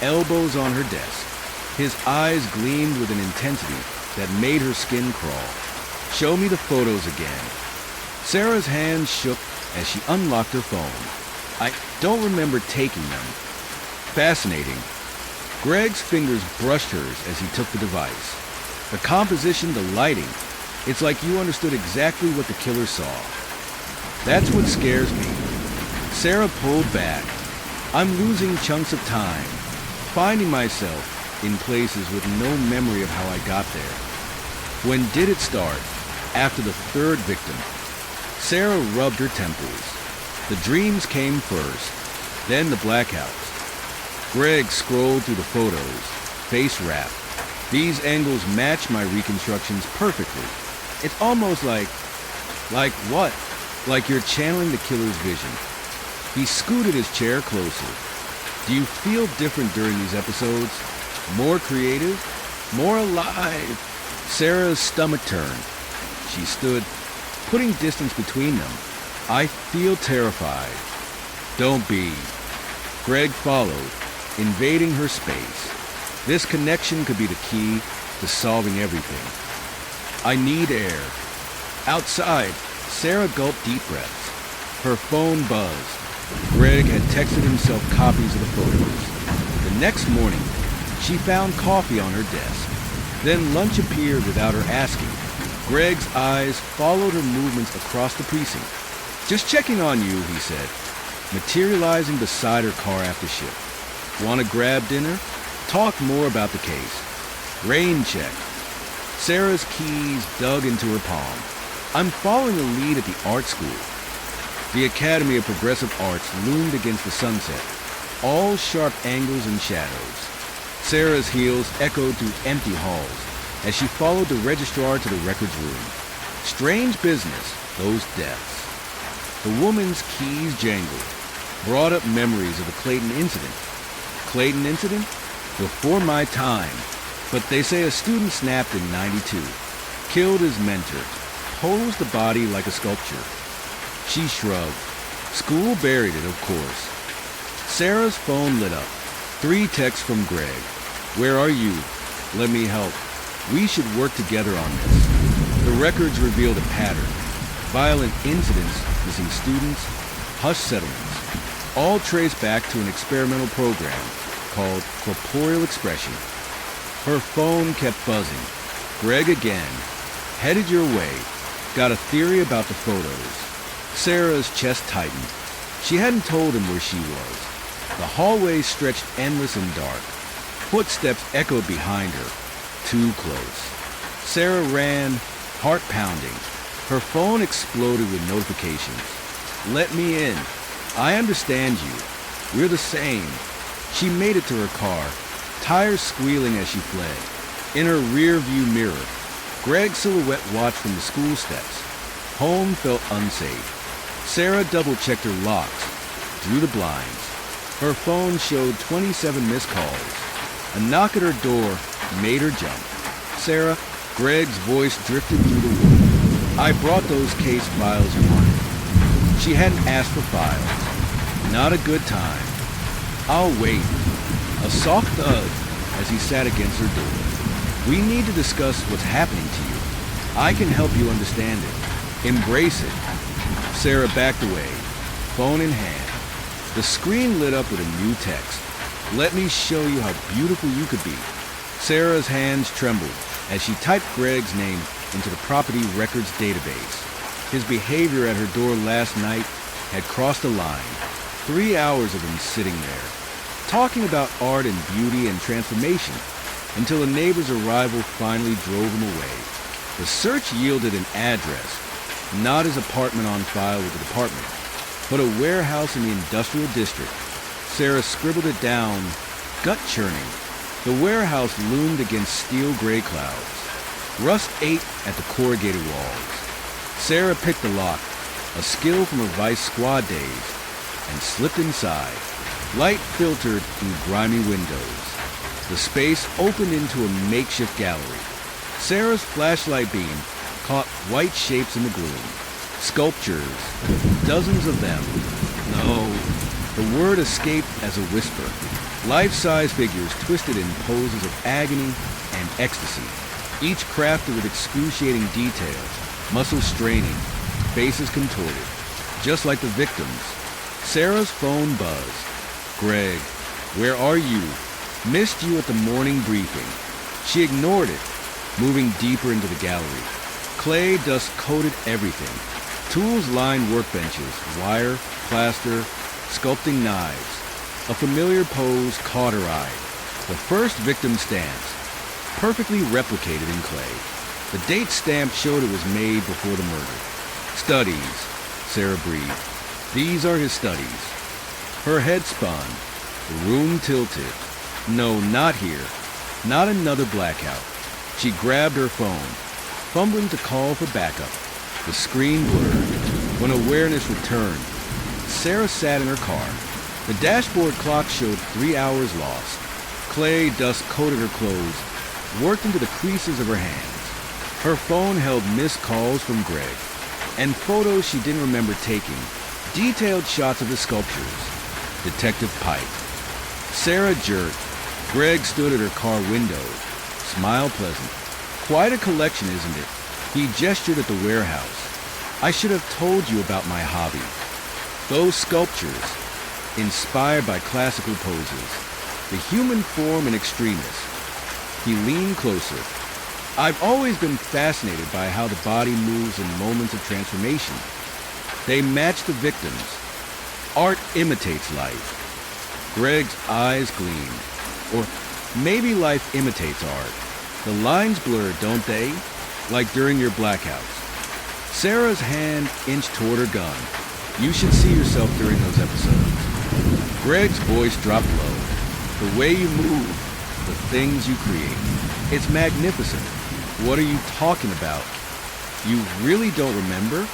elbows on her desk. His eyes gleamed with an intensity that made her skin crawl. Show me the photos again. Sarah's hands shook as she unlocked her phone. I don't remember taking them. Fascinating. Greg's fingers brushed hers as he took the device. The composition, the lighting. It's like you understood exactly what the killer saw. That's what scares me. Sarah pulled back. I'm losing chunks of time, finding myself in places with no memory of how I got there. When did it start? after the third victim. Sarah rubbed her temples. The dreams came first, then the blackouts. Greg scrolled through the photos, face wrapped. These angles match my reconstructions perfectly. It's almost like what? Like you're channeling the killer's vision. He scooted his chair closer. Do you feel different during these episodes? More creative? More alive? Sarah's stomach turned. She stood, putting distance between them. I feel terrified. Don't be. Greg followed, invading her space. This connection could be the key to solving everything. I need air. Outside, Sarah gulped deep breaths. Her phone buzzed. Greg had texted himself copies of the photos. The next morning, she found coffee on her desk. Then lunch appeared without her asking. Greg's eyes followed her movements across the precinct. Just checking on you, he said, materializing beside her car after shift. Want to grab dinner? Talk more about the case. Rain check. Sarah's keys dug into her palm. I'm following a lead at the art school. The Academy of Progressive Arts loomed against the sunset, all sharp angles and shadows. Sarah's heels echoed through empty halls as she followed the registrar to the records room. Strange business, those deaths. The woman's keys jangled, brought up memories of the Clayton incident. Clayton incident? Before my time. But they say a student snapped in '92, killed his mentor, posed the body like a sculpture. She shrugged. School buried it, of course. Sarah's phone lit up. 3 texts from Greg. Where are you? Let me help. We should work together on this. The records revealed a pattern. Violent incidents, missing students, hush settlements, all traced back to an experimental program called corporeal expression. Her phone kept buzzing. Greg again. Headed your way. Got a theory about the photos. Sarah's chest tightened. She hadn't told him where she was. The hallway stretched endless and dark. Footsteps echoed behind her. Too close. Sarah ran, heart pounding. Her phone exploded with notifications. Let me in. I understand you. We're the same. She made it to her car, tires squealing as she fled. In her rear-view mirror, Greg's silhouette watched from the school steps. Home felt unsafe. Sarah double-checked her locks, drew the blinds. Her phone showed 27 missed calls. A knock at her door made her jump. Sarah, Greg's voice drifted through the wood. I brought those case files you wanted. She hadn't asked for files. Not a good time. I'll wait. A soft thud as he sat against her door. We need to discuss what's happening to you. I can help you understand it. Embrace it. Sarah backed away, phone in hand. The screen lit up with a new text. Let me show you how beautiful you could be. Sarah's hands trembled as she typed Greg's name into the property records database. His behavior at her door last night had crossed a line. 3 hours of him sitting there, talking about art and beauty and transformation, until a neighbor's arrival finally drove him away. The search yielded an address, not his apartment on file with the department, but a warehouse in the industrial district. Sarah scribbled it down, gut-churning. The warehouse loomed against steel gray clouds. Rust ate at the corrugated walls. Sarah picked the lock, a skill from her Vice Squad days, and slipped inside. Light filtered through grimy windows. The space opened into a makeshift gallery. Sarah's flashlight beam caught white shapes in the gloom. Sculptures, dozens of them. No, the word escaped as a whisper. Life-size figures twisted in poses of agony and ecstasy, each crafted with excruciating details, muscles straining, faces contorted, just like the victims. Sarah's phone buzzed. Greg, where are you? Missed you at the morning briefing. She ignored it, moving deeper into the gallery. Clay dust coated everything. Tools lined workbenches, wire, plaster, sculpting knives. A familiar pose caught her eye. The first victim stance, perfectly replicated in clay. The date stamp showed it was made before the murder. Studies, Sarah breathed. These are his studies. Her head spun. The room tilted. No, not here. Not another blackout. She grabbed her phone, fumbling to call for backup. The screen blurred. When awareness returned, Sarah sat in her car. The dashboard clock showed 3 hours lost. Clay dust coated her clothes, worked into the creases of her hands. Her phone held missed calls from Greg, and photos she didn't remember taking, detailed shots of the sculptures. Detective piped. Sarah jerked. Greg stood at her car window, smile pleasant. Quite a collection, isn't it? He gestured at the warehouse. I should have told you about my hobby. Those sculptures, inspired by classical poses, the human form in extremis. He leaned closer. I've always been fascinated by how the body moves in moments of transformation. They match the victims. Art imitates life. Greg's eyes gleamed. Or maybe life imitates art. The lines blur, don't they? Like during your blackouts. Sarah's hand inched toward her gun. You should see yourself during those episodes. Greg's voice dropped low. The way you move, the things you create. It's magnificent. What are you talking about? You really don't remember?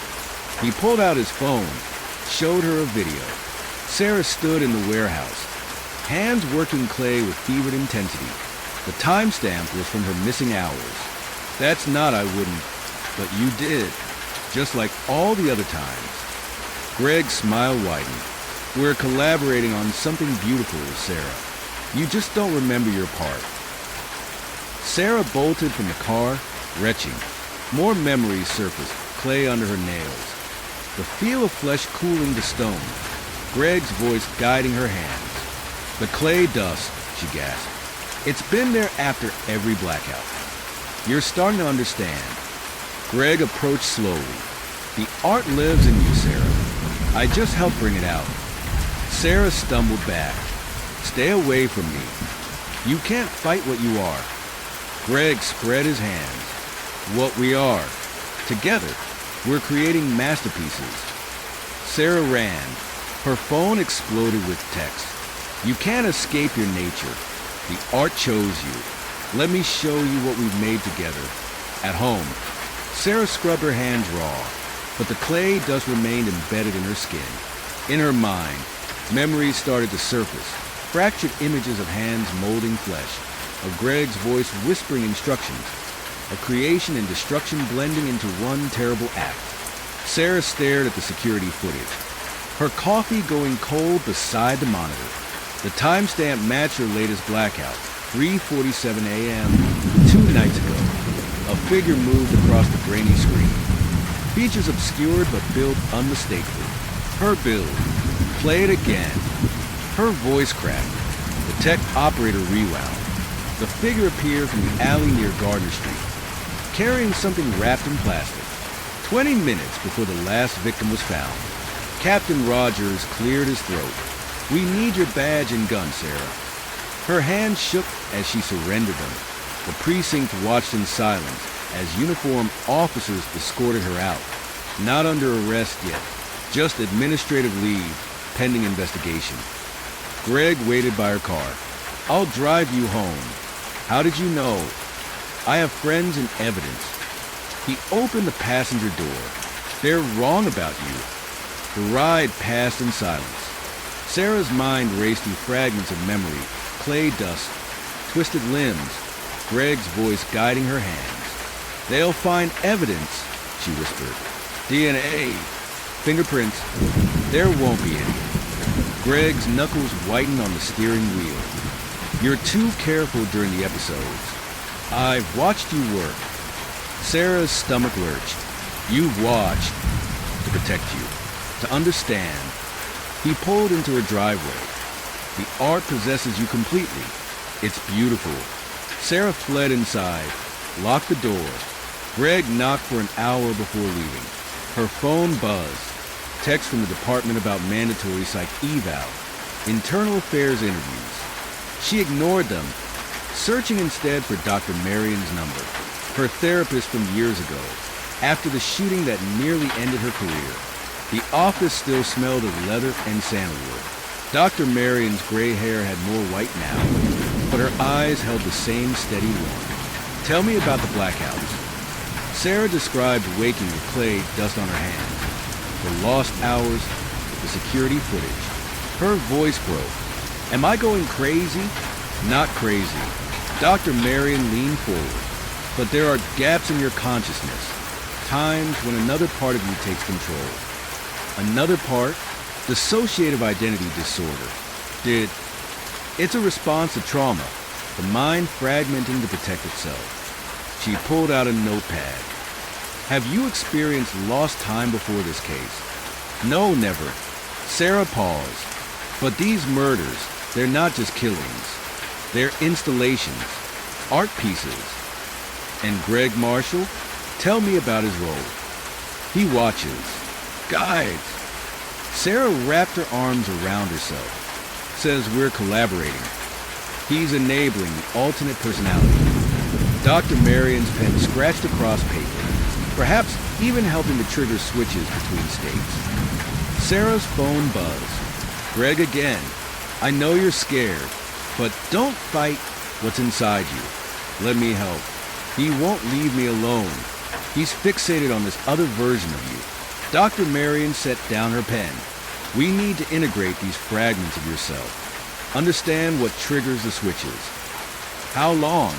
He pulled out his phone, showed her a video. Sarah stood in the warehouse, hands working clay with fevered intensity. The timestamp was from her missing hours. That's not I wouldn't, but you did, just like all the other times. Greg's smile widened. We're collaborating on something beautiful, Sarah. You just don't remember your part. Sarah bolted from the car, retching. More memories surfaced, clay under her nails. The feel of flesh cooling to stone. Greg's voice guiding her hands. The clay dust, she gasped. It's been there after every blackout. You're starting to understand. Greg approached slowly. The art lives in you, Sarah. I just helped bring it out. Sarah stumbled back. Stay away from me. You can't fight what you are. Greg spread his hands. What we are. Together, we're creating masterpieces. Sarah ran. Her phone exploded with text. You can't escape your nature. The art chose you. Let me show you what we've made together. At home, Sarah scrubbed her hands raw, but the clay dust remained embedded in her skin. In her mind, memories started to surface, fractured images of hands molding flesh, of Greg's voice whispering instructions, of creation and destruction blending into one terrible act. Sarah stared at the security footage, her coffee going cold beside the monitor. The timestamp matched her latest blackout, 3:47 a.m., 2 nights ago. A figure moved across the grainy screen. Features obscured but build unmistakable. Her build. Play it again. Her voice cracked. The tech operator rewound. The figure appeared from the alley near Gardner Street, carrying something wrapped in plastic. 20 minutes before the last victim was found. Captain Rogers cleared his throat. We need your badge and gun, Sarah. Her hands shook as she surrendered them. The precinct watched in silence as uniformed officers escorted her out. Not under arrest yet, just administrative leave, pending investigation. Greg waited by her car. I'll drive you home. How did you know? I have friends and evidence. He opened the passenger door. They're wrong about you. The ride passed in silence. Sarah's mind raced through fragments of memory, clay dust, twisted limbs, Greg's voice guiding her hands. They'll find evidence, she whispered. DNA, fingerprints. There won't be any. Greg's knuckles whitened on the steering wheel. You're too careful during the episodes. I've watched you work. Sarah's stomach lurched. You've watched. To protect you. To understand. He pulled into her driveway. The art possesses you completely. It's beautiful. Sarah fled inside, locked the door. Greg knocked for an hour before leaving. Her phone buzzed. Text from the department about mandatory psych eval. Internal affairs interviews. She ignored them, searching instead for Dr. Marion's number. her therapist from years ago, after the shooting that nearly ended her career. The office still smelled of leather and sandalwood. Dr. Marion's gray hair had more white now, but her eyes held the same steady warmth. Tell me about the blackouts. Sarah described waking with clay dust on her hands, the lost hours, the security footage. Her voice broke. Am I going crazy? Not crazy. Dr. Marion leaned forward. But there are gaps in your consciousness, times when another part of you takes control. Another part, dissociative identity disorder. It's a response to trauma, the mind fragmenting to protect itself. She pulled out a notepad. Have you experienced lost time before this case? No, never. Sarah paused. But these murders, they're not just killings. They're installations, art pieces. And Greg Marshall? Tell me about his role. He watches, guides. Sarah wrapped her arms around herself, says we're collaborating. He's enabling the alternate personality. Dr. Marion's pen scratched across paper, perhaps even helping to trigger switches between states. Sarah's phone buzzed. Greg again. I know you're scared, but don't fight what's inside you. Let me help. He won't leave me alone. He's fixated on this other version of you. Dr. Marion set down her pen. We need to integrate these fragments of yourself. Understand what triggers the switches. How long?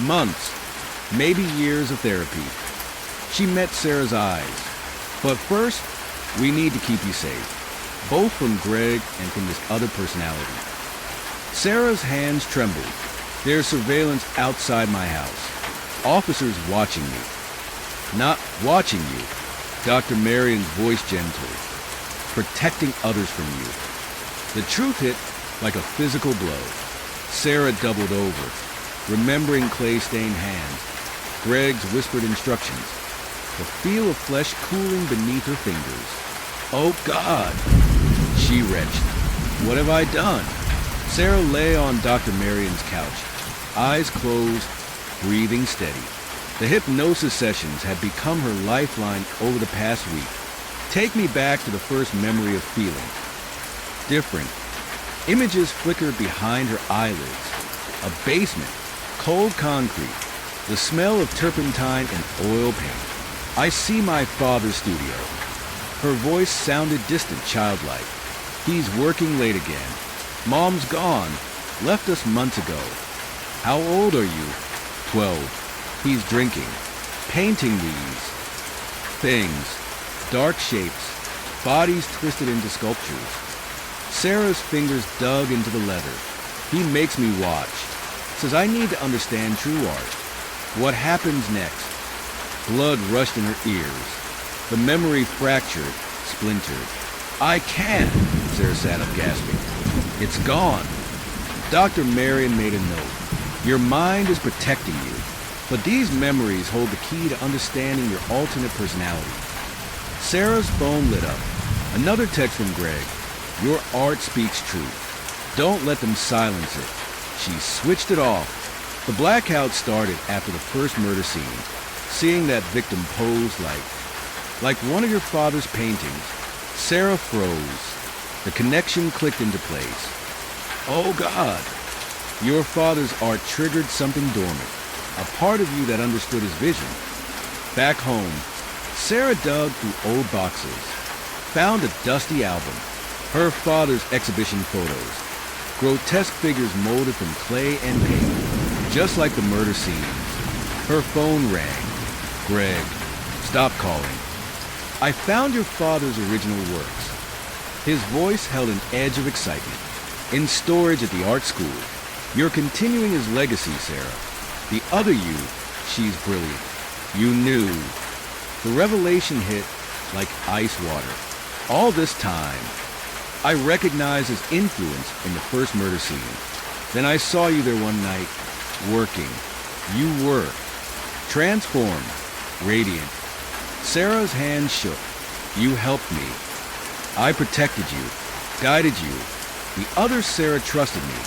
Months, maybe years of therapy. She met Sarah's eyes. But first, we need to keep you safe, both from Greg and from this other personality. Sarah's hands trembled. There's surveillance outside my house. Officers watching me. Not watching you. Dr. Marion's voice gentle. Protecting others from you. The truth hit like a physical blow. Sarah doubled over, remembering clay-stained hands. Greg's whispered instructions. The feel of flesh cooling beneath her fingers. Oh God! She retched. What have I done? Sarah lay on Dr. Marion's couch, eyes closed, breathing steady. The hypnosis sessions had become her lifeline over the past week. Take me back to the first memory of feeling. Different. Images flickered behind her eyelids. A basement, cold concrete, the smell of turpentine and oil paint. I see my father's studio. Her voice sounded distant, childlike. He's working late again. Mom's gone. Left us months ago. How old are you? 12. He's drinking. Painting these things. Dark shapes. Bodies twisted into sculptures. Sarah's fingers dug into the leather. He makes me watch. Says I need to understand true art. What happens next? Blood rushed in her ears. The memory fractured, splintered. I can't, Sarah sat up gasping. It's gone. Dr. Marion made a note. Your mind is protecting you, but these memories hold the key to understanding your alternate personality. Sarah's phone lit up. Another text from Greg. Your art speaks truth. Don't let them silence it. She switched it off. The blackout started after the first murder scene. Seeing that victim posed like one of your father's paintings, Sarah froze. The connection clicked into place. Oh God! Your father's art triggered something dormant, a part of you that understood his vision. Back home, Sarah dug through old boxes, found a dusty album, her father's exhibition photos, grotesque figures molded from clay and paint, just like the murder scenes. Her phone rang. Greg, stop calling. I found your father's original works. His voice held an edge of excitement. In storage at the art school. You're continuing his legacy, Sarah. The other you, she's brilliant. You knew. The revelation hit like ice water. All this time, I recognized his influence in the first murder scene. Then I saw you there one night, working. You were. Transformed. Radiant. Sarah's hand shook. You helped me. I protected you, guided you. The other Sarah trusted me.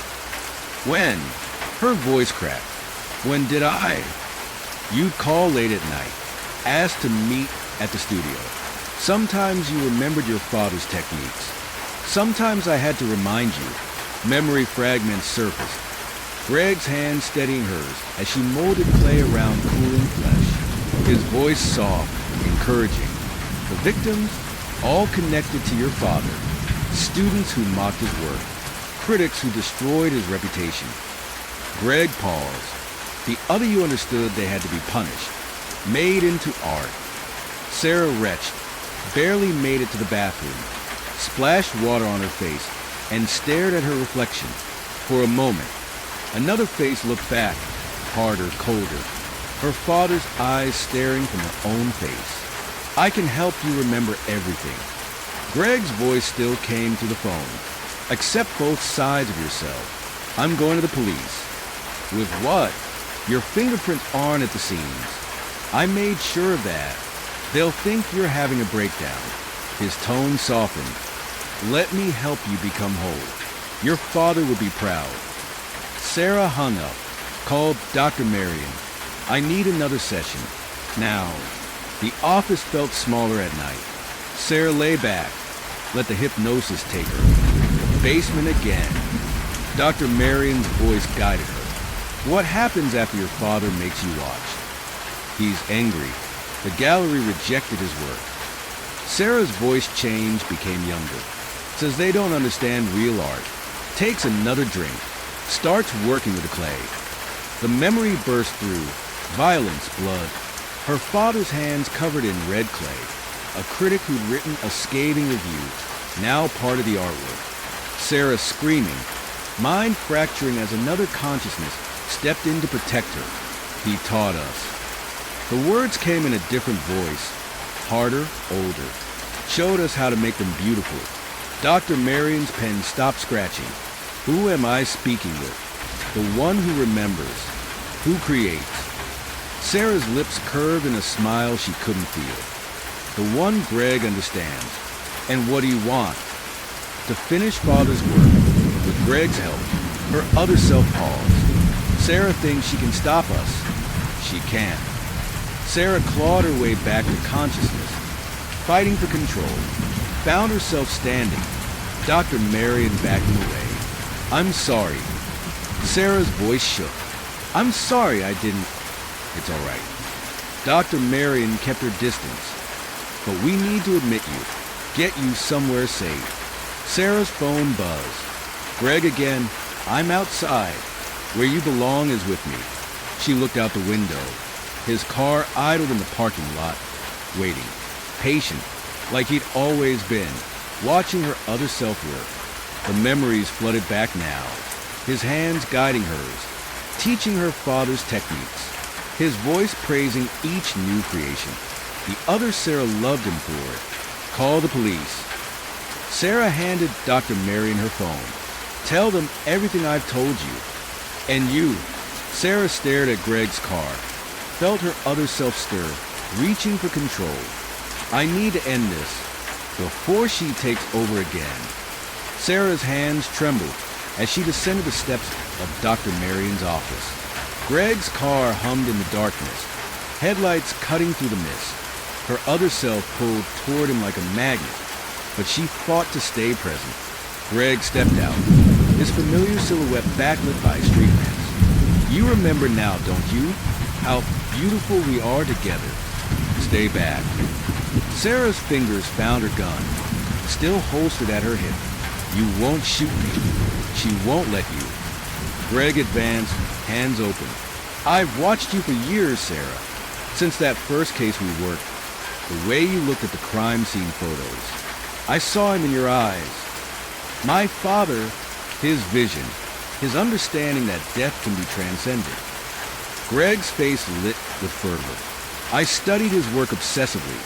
When? Her voice cracked. When did I? You'd call late at night, ask to meet at the studio. Sometimes you remembered your father's techniques. Sometimes I had to remind you. Memory fragments surfaced. Greg's hand steadying hers as she molded clay around cooling flesh. His voice soft, encouraging. The victims, all connected to your father. Students who mocked his work. Critics who destroyed his reputation. Greg paused. The other you understood they had to be punished. Made into art. Sarah retched. Barely made it to the bathroom. Splashed water on her face and stared at her reflection. For a moment, another face looked back, harder, colder. Her father's eyes staring from her own face. I can help you remember everything. Greg's voice still came through the phone. Accept both sides of yourself. I'm going to the police. With what? Your fingerprints aren't at the scenes. I made sure of that. They'll think you're having a breakdown. His tone softened. Let me help you become whole. Your father would be proud. Sarah hung up, called Dr. Marion. I need another session. Now, the office felt smaller at night. Sarah lay back, let the hypnosis take her. Basement again. Dr. Marion's voice guided her. What happens after your father makes you watch? He's angry. The gallery rejected his work. Sarah's voice changed, became younger. Says they don't understand real art. Takes another drink. Starts working with the clay. The memory burst through. Violence, blood. Her father's hands covered in red clay. A critic who'd written a scathing review. Now part of the artwork. Sarah screaming. Mind fracturing as another consciousness stepped in to protect her. He taught us. The words came in a different voice. Harder, older. Showed us how to make them beautiful. Dr. Marion's pen stopped scratching. Who am I speaking with? The one who remembers. Who creates? Sarah's lips curved in a smile she couldn't feel. The one Greg understands. And what do you want? To finish Father's work. With Greg's help, her other self paused. Sarah thinks she can stop us. She can't. Sarah clawed her way back to consciousness, fighting for control. Found herself standing. Dr. Marion backing away. I'm sorry. Sarah's voice shook. I'm sorry I didn't... It's all right. Dr. Marion kept her distance. But we need to admit you. Get you somewhere safe. Sarah's phone buzzed. Greg again. I'm outside. Where you belong is with me. She looked out the window. His car idled in the parking lot, waiting, patient, like he'd always been, watching her other self work. The memories flooded back now, his hands guiding hers, teaching her father's techniques, his voice praising each new creation. The other Sarah loved him for it. Call the police. Sarah handed Dr. Marion her phone. Tell them everything I've told you. And you. Sarah stared at Greg's car. Felt her other self stir, reaching for control. I need to end this, before she takes over again. Sarah's hands trembled as she descended the steps of Dr. Marion's office. Greg's car hummed in the darkness, headlights cutting through the mist. Her other self pulled toward him like a magnet, but she fought to stay present. Greg stepped out, his familiar silhouette backlit by street lamps. You remember now, don't you? How beautiful we are together. Stay back. Sarah's fingers found her gun, still holstered at her hip. You won't shoot me. She won't let you. Greg advanced, hands open. I've watched you for years, Sarah. Since that first case we worked. The way you looked at the crime scene photos. I saw him in your eyes. My father, his vision, his understanding that death can be transcended. Greg's face lit with fervor. I studied his work obsessively.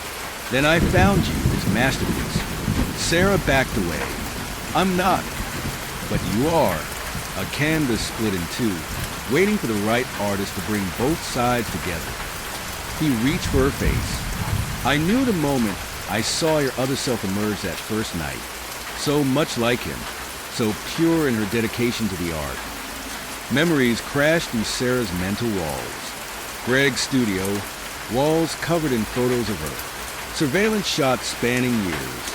Then I found you, his masterpiece. Sarah backed away. I'm not, but you are. A canvas split in two, waiting for the right artist to bring both sides together. He reached for her face. I knew the moment I saw your other self emerge that first night. So much like him, so pure in her dedication to the art. Memories crashed through Sarah's mental walls. Greg's studio, walls covered in photos of her. Surveillance shots spanning years.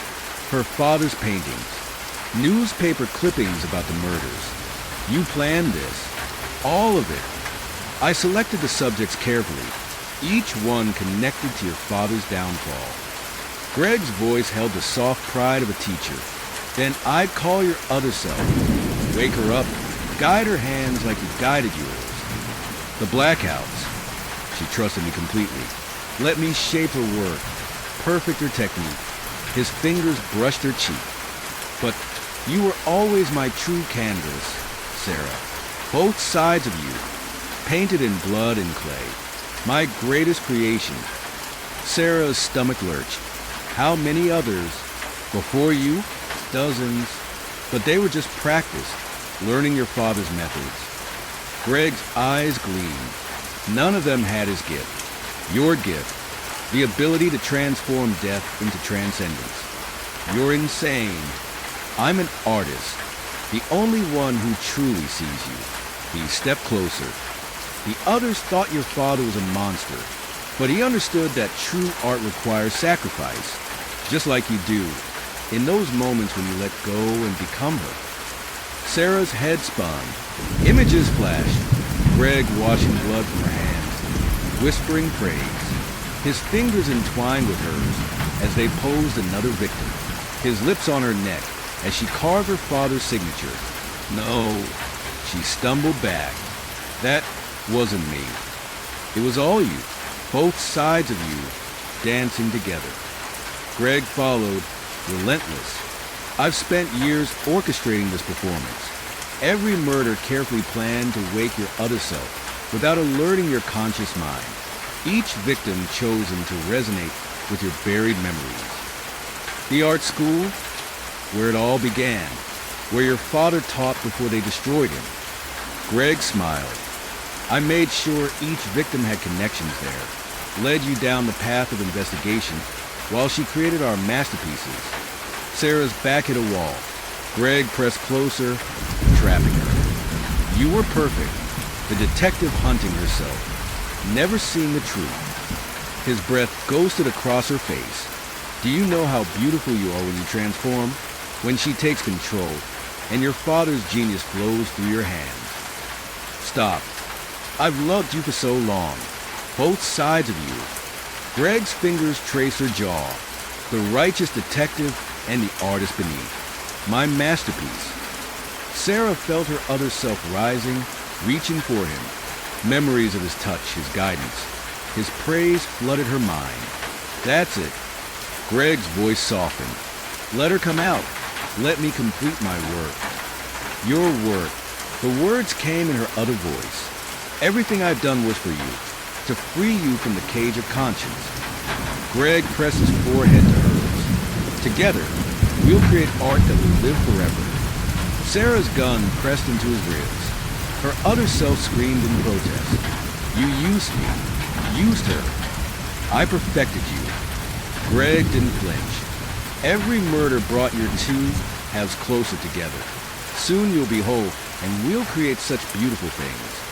Her father's paintings. Newspaper clippings about the murders. You planned this. All of it. I selected the subjects carefully, each one connected to your father's downfall. Greg's voice held the soft pride of a teacher. Then I'd call your other self, wake her up, guide her hands like you guided yours. The blackouts. She trusted me completely. Let me shape her work, perfect her technique. His fingers brushed her cheek. But you were always my true canvas, Sarah. Both sides of you, painted in blood and clay. My greatest creation. Sarah's stomach lurched. How many others? Before you? Dozens. But they were just practice, learning your father's methods. Greg's eyes gleamed. None of them had his gift. Your gift. The ability to transform death into transcendence. You're insane. I'm an artist. The only one who truly sees you. He stepped closer. The others thought your father was a monster, but he understood that true art requires sacrifice, just like you do, in those moments when you let go and become her. Sarah's head spun. Images flashed. Greg washing blood from her hands, whispering praise. His fingers entwined with hers as they posed another victim, his lips on her neck as she carved her father's signature. No, she stumbled back. That wasn't me. It was all you, both sides of you, dancing together. Greg followed, relentless. I've spent years orchestrating this performance. Every murder carefully planned to wake your other self without alerting your conscious mind. Each victim chosen to resonate with your buried memories. The art school, where it all began, where your father taught before they destroyed him. Greg smiled. I made sure each victim had connections there, led you down the path of investigation while she created our masterpieces. Sarah's back hit a wall. Greg pressed closer, trapping her. You were perfect, the detective hunting herself, never seeing the truth. His breath ghosted across her face. Do you know how beautiful you are when you transform? When she takes control, and your father's genius flows through your hands. Stop. I've loved you for so long. Both sides of you. Greg's fingers trace her jaw. The righteous detective and the artist beneath. My masterpiece. Sarah felt her other self rising, reaching for him. Memories of his touch, his guidance. His praise flooded her mind. That's it. Greg's voice softened. Let her come out. Let me complete my work. Your work. The words came in her other voice. Everything I've done was for you, to free you from the cage of conscience. Greg pressed his forehead to hers. Together, we'll create art that will live forever. Sarah's gun pressed into his ribs. Her other self screamed in protest. You used me. Used her. I perfected you. Greg didn't flinch. Every murder brought your two halves closer together. Soon you'll be whole, and we'll create such beautiful things.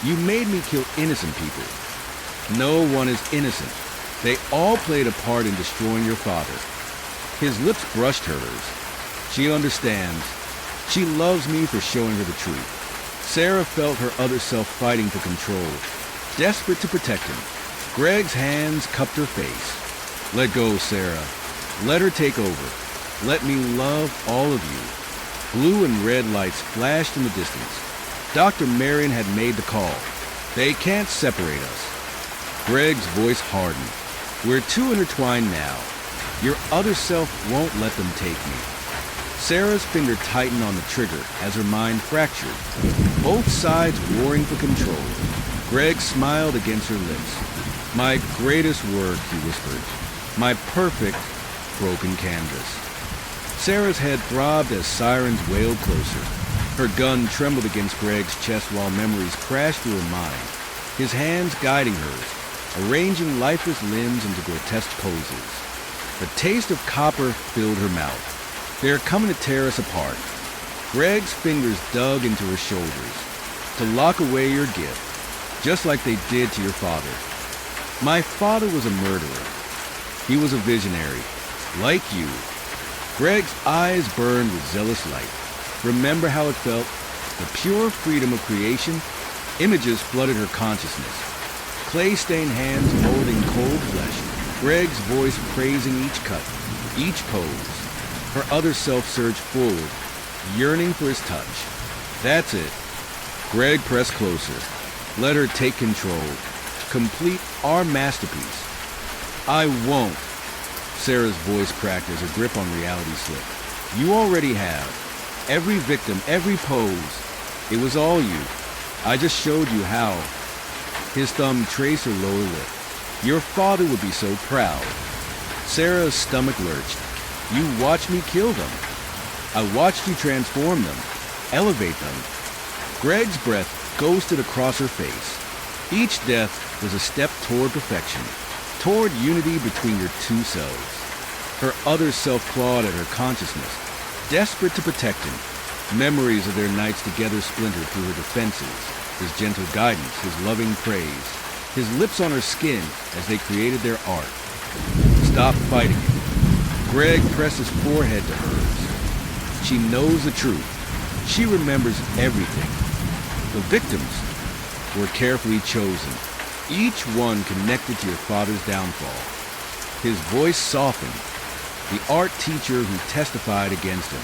You made me kill innocent people. No one is innocent. They all played a part in destroying your father. His lips brushed hers. She understands. She loves me for showing her the truth. Sarah felt her other self fighting for control, desperate to protect him. Greg's hands cupped her face. Let go, Sarah. Let her take over. Let me love all of you. Blue and red lights flashed in the distance. Dr. Marion had made the call. They can't separate us. Greg's voice hardened. We're too intertwined now. Your other self won't let them take me. Sarah's finger tightened on the trigger as her mind fractured. Both sides warring for control. Greg smiled against her lips. My greatest work, he whispered. My perfect, broken canvas. Sarah's head throbbed as sirens wailed closer. Her gun trembled against Greg's chest while memories crashed through her mind, his hands guiding hers, arranging lifeless limbs into grotesque poses. The taste of copper filled her mouth. They are coming to tear us apart. Greg's fingers dug into her shoulders. To lock away your gift. just like they did to your father. My father was a murderer. He was a visionary, like you. Greg's eyes burned with zealous light. Remember how it felt? The pure freedom of creation? Images flooded her consciousness. Clay-stained hands molding cold flesh. Greg's voice praising each cut, each pose. Her other self surged forward, yearning for his touch. That's it. Greg pressed closer. Let her take control. Complete our masterpiece. I won't. Sarah's voice cracked as her grip on reality slipped. You already have. Every victim, every pose. It was all you. I just showed you how. His thumb traced her lower lip. Your father would be so proud. Sarah's stomach lurched. You watched me kill them. I watched you transform them, elevate them. Greg's breath ghosted across her face. Each death was a step toward perfection, toward unity between your two selves. Her other self clawed at her consciousness, desperate to protect him. Memories of their nights together splintered through her defenses, his gentle guidance, his loving praise, his lips on her skin as they created their art. Stop fighting it. Greg pressed his forehead to hers. She knows the truth. She remembers everything. The victims were carefully chosen, each one connected to your father's downfall. His voice softened. The art teacher who testified against him,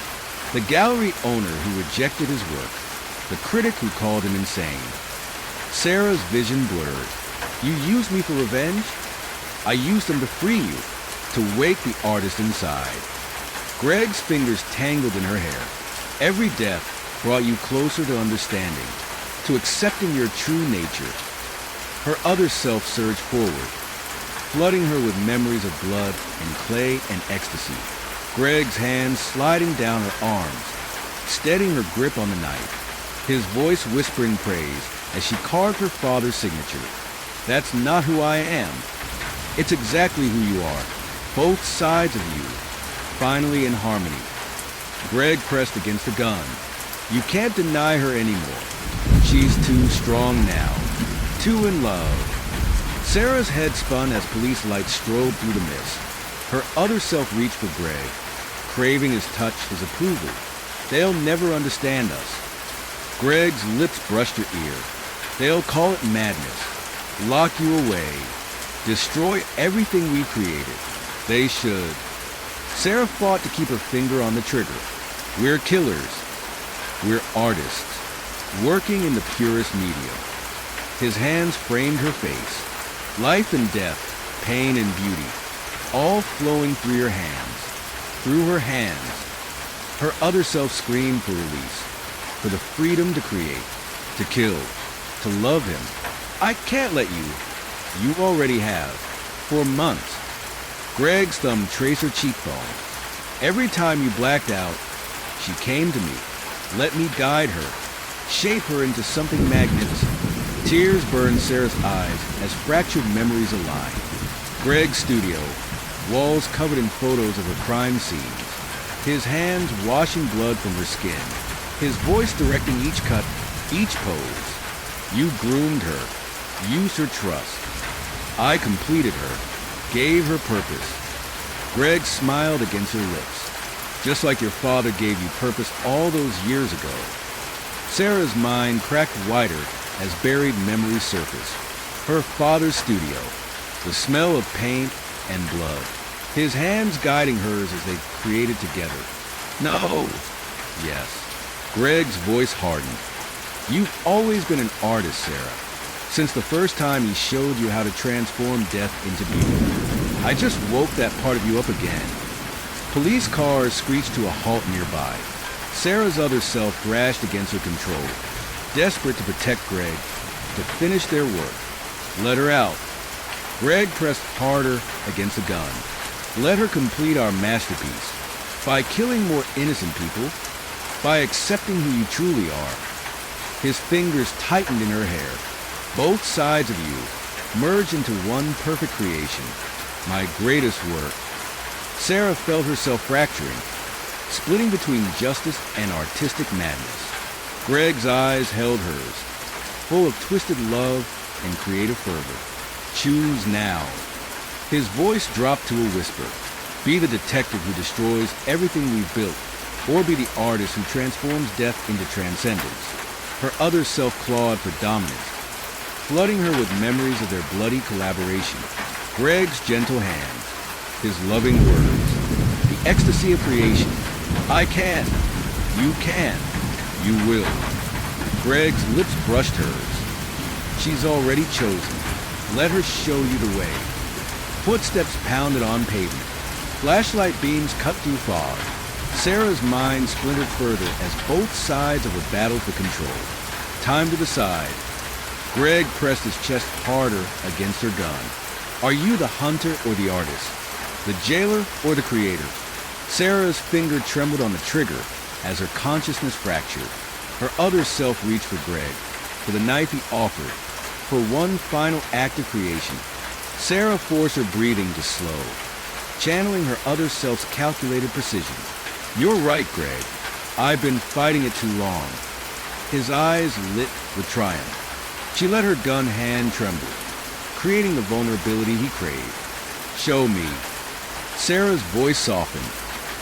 the gallery owner who rejected his work, the critic who called him insane. Sarah's vision blurred. You used me for revenge? I used them to free you, to wake the artist inside. Greg's fingers tangled in her hair. Every death brought you closer to understanding, to accepting your true nature. Her other self surged forward, flooding her with memories of blood and clay and ecstasy. Greg's hands sliding down her arms, steadying her grip on the knife, his voice whispering praise as she carved her father's signature. That's not who I am. It's exactly who you are, both sides of you, finally in harmony. Greg pressed against the gun. You can't deny her anymore. She's too strong now, too in love. Sarah's head spun as police lights strobed through the mist. Her other self reached for Greg, craving his touch, his approval. They'll never understand us. Greg's lips brushed her ear. They'll call it madness, lock you away, destroy everything we created. They should. Sarah fought to keep her finger on the trigger. We're killers. We're artists, working in the purest medium. His hands framed her face. Life and death, pain and beauty, all flowing through your hands, through her hands. Her other self screamed for release, for the freedom to create, to kill, to love him. I can't let you. You already have, for months. Greg's thumb traced her cheekbone. Every time you blacked out, she came to me, let me guide her, shape her into something magnificent. Tears burned Sarah's eyes as fractured memories aligned. Greg's studio, walls covered in photos of her crime scenes, his hands washing blood from her skin, his voice directing each cut, each pose. You groomed her, used her trust. I completed her, gave her purpose. Greg smiled against her lips, just like your father gave you purpose all those years ago. Sarah's mind cracked wider as buried memories surfaced. Her father's studio, the smell of paint and blood, his hands guiding hers as they created together. No! Yes. Greg's voice hardened. You've always been an artist, Sarah, since the first time he showed you how to transform death into beauty. I just woke that part of you up again. Police cars screeched to a halt nearby. Sarah's other self thrashed against her control, desperate to protect Greg, to finish their work. Let her out. Greg pressed harder against the gun. Let her complete our masterpiece. By killing more innocent people, by accepting who you truly are. His fingers tightened in her hair. Both sides of you merged into one perfect creation. My greatest work. Sarah felt herself fracturing, splitting between justice and artistic madness. Greg's eyes held hers, full of twisted love and creative fervor. Choose now. His voice dropped to a whisper. Be the detective who destroys everything we've built, or be the artist who transforms death into transcendence. Her other self clawed for dominance, flooding her with memories of their bloody collaboration. Greg's gentle hands, his loving words, the ecstasy of creation. I can. You can. You will. Greg's lips brushed hers. She's already chosen. Let her show you the way. Footsteps pounded on pavement. Flashlight beams cut through fog. Sarah's mind splintered further as both sides of a battle for control. Time to decide. Greg pressed his chest harder against her gun. Are you the hunter or the artist? The jailer or the creator? Sarah's finger trembled on the trigger as her consciousness fractured. Her other self reached for Greg, for the knife he offered, for one final act of creation. Sarah forced her breathing to slow, channeling her other self's calculated precision. You're right, Greg. I've been fighting it too long. His eyes lit with triumph. She let her gun hand tremble, creating the vulnerability he craved. Show me. Sarah's voice softened.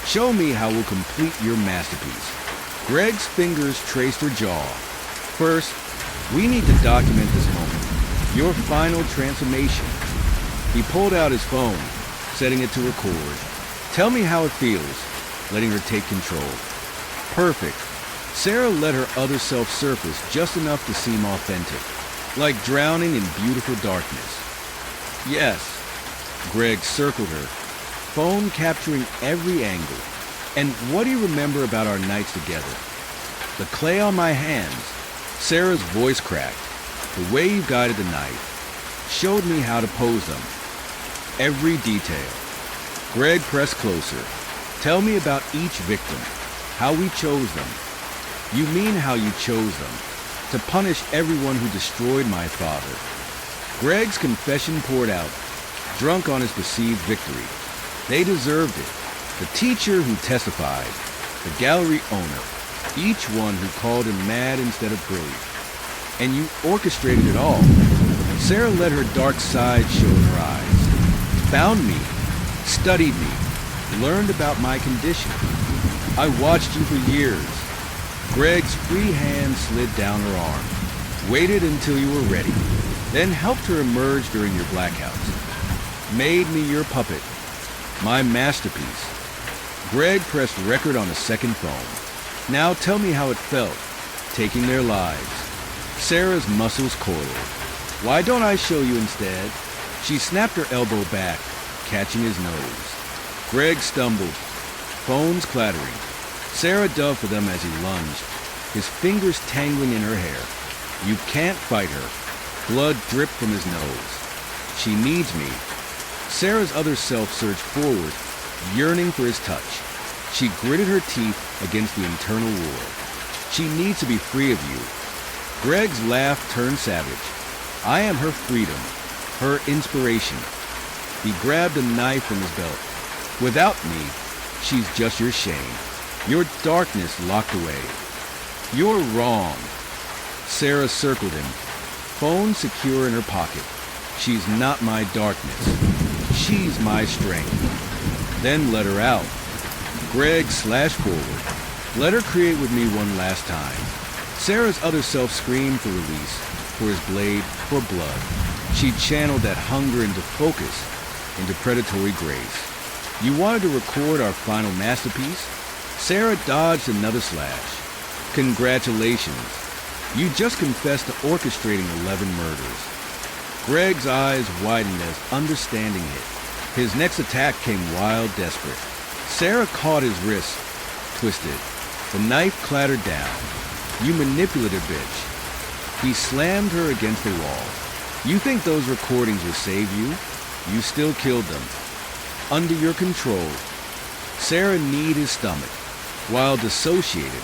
Show me how we'll complete your masterpiece. Greg's fingers traced her jaw. First, we need to document this moment, your final transformation. He pulled out his phone, setting it to record. Tell me how it feels, letting her take control. Perfect. Sarah let her other self surface just enough to seem authentic, like drowning in beautiful darkness. Yes. Greg circled her, phone capturing every angle. And what do you remember about our nights together? The clay on my hands. Sarah's voice cracked. The way you guided the knife showed me how to pose them. Every detail. Greg pressed closer. Tell me about each victim, how we chose them. You mean how you chose them, to punish everyone who destroyed my father. Greg's confession poured out, drunk on his perceived victory. They deserved it. The teacher who testified, the gallery owner, each one who called him mad instead of brilliant. And you orchestrated it all. Sarah let her dark side show in her eyes. Found me, studied me, learned about my condition. I watched you for years. Greg's free hand slid down her arm, waited until you were ready, then helped her emerge during your blackouts. Made me your puppet, my masterpiece. Greg pressed record on a second phone. Now tell me how it felt, taking their lives. Sarah's muscles coiled. Why don't I show you instead? She snapped her elbow back, catching his nose. Greg stumbled, phones clattering. Sarah dove for them as he lunged, his fingers tangling in her hair. You can't fight her. Blood dripped from his nose. She needs me. Sarah's other self surged forward, yearning for his touch. She gritted her teeth against the internal war. She needs to be free of you. Greg's laugh turned savage. I am her freedom, her inspiration. He grabbed a knife from his belt. Without me, she's just your shame. Your darkness locked away. You're wrong. Sarah circled him, phone secure in her pocket. She's not my darkness. She's my strength. Then let her out. Greg slashed forward. Let her create with me one last time. Sarah's other self screamed for release, for his blade, for blood. She channeled that hunger into focus, into predatory grace. You wanted to record our final masterpiece? Sarah dodged another slash. Congratulations. You just confessed to orchestrating 11 murders. Greg's eyes widened as understanding hit. His next attack came wild, desperate. Sarah caught his wrist, twisted. The knife clattered down. You manipulative bitch. He slammed her against the wall. You think those recordings will save you? You still killed them. Under your control. Sarah kneed his stomach, while dissociated,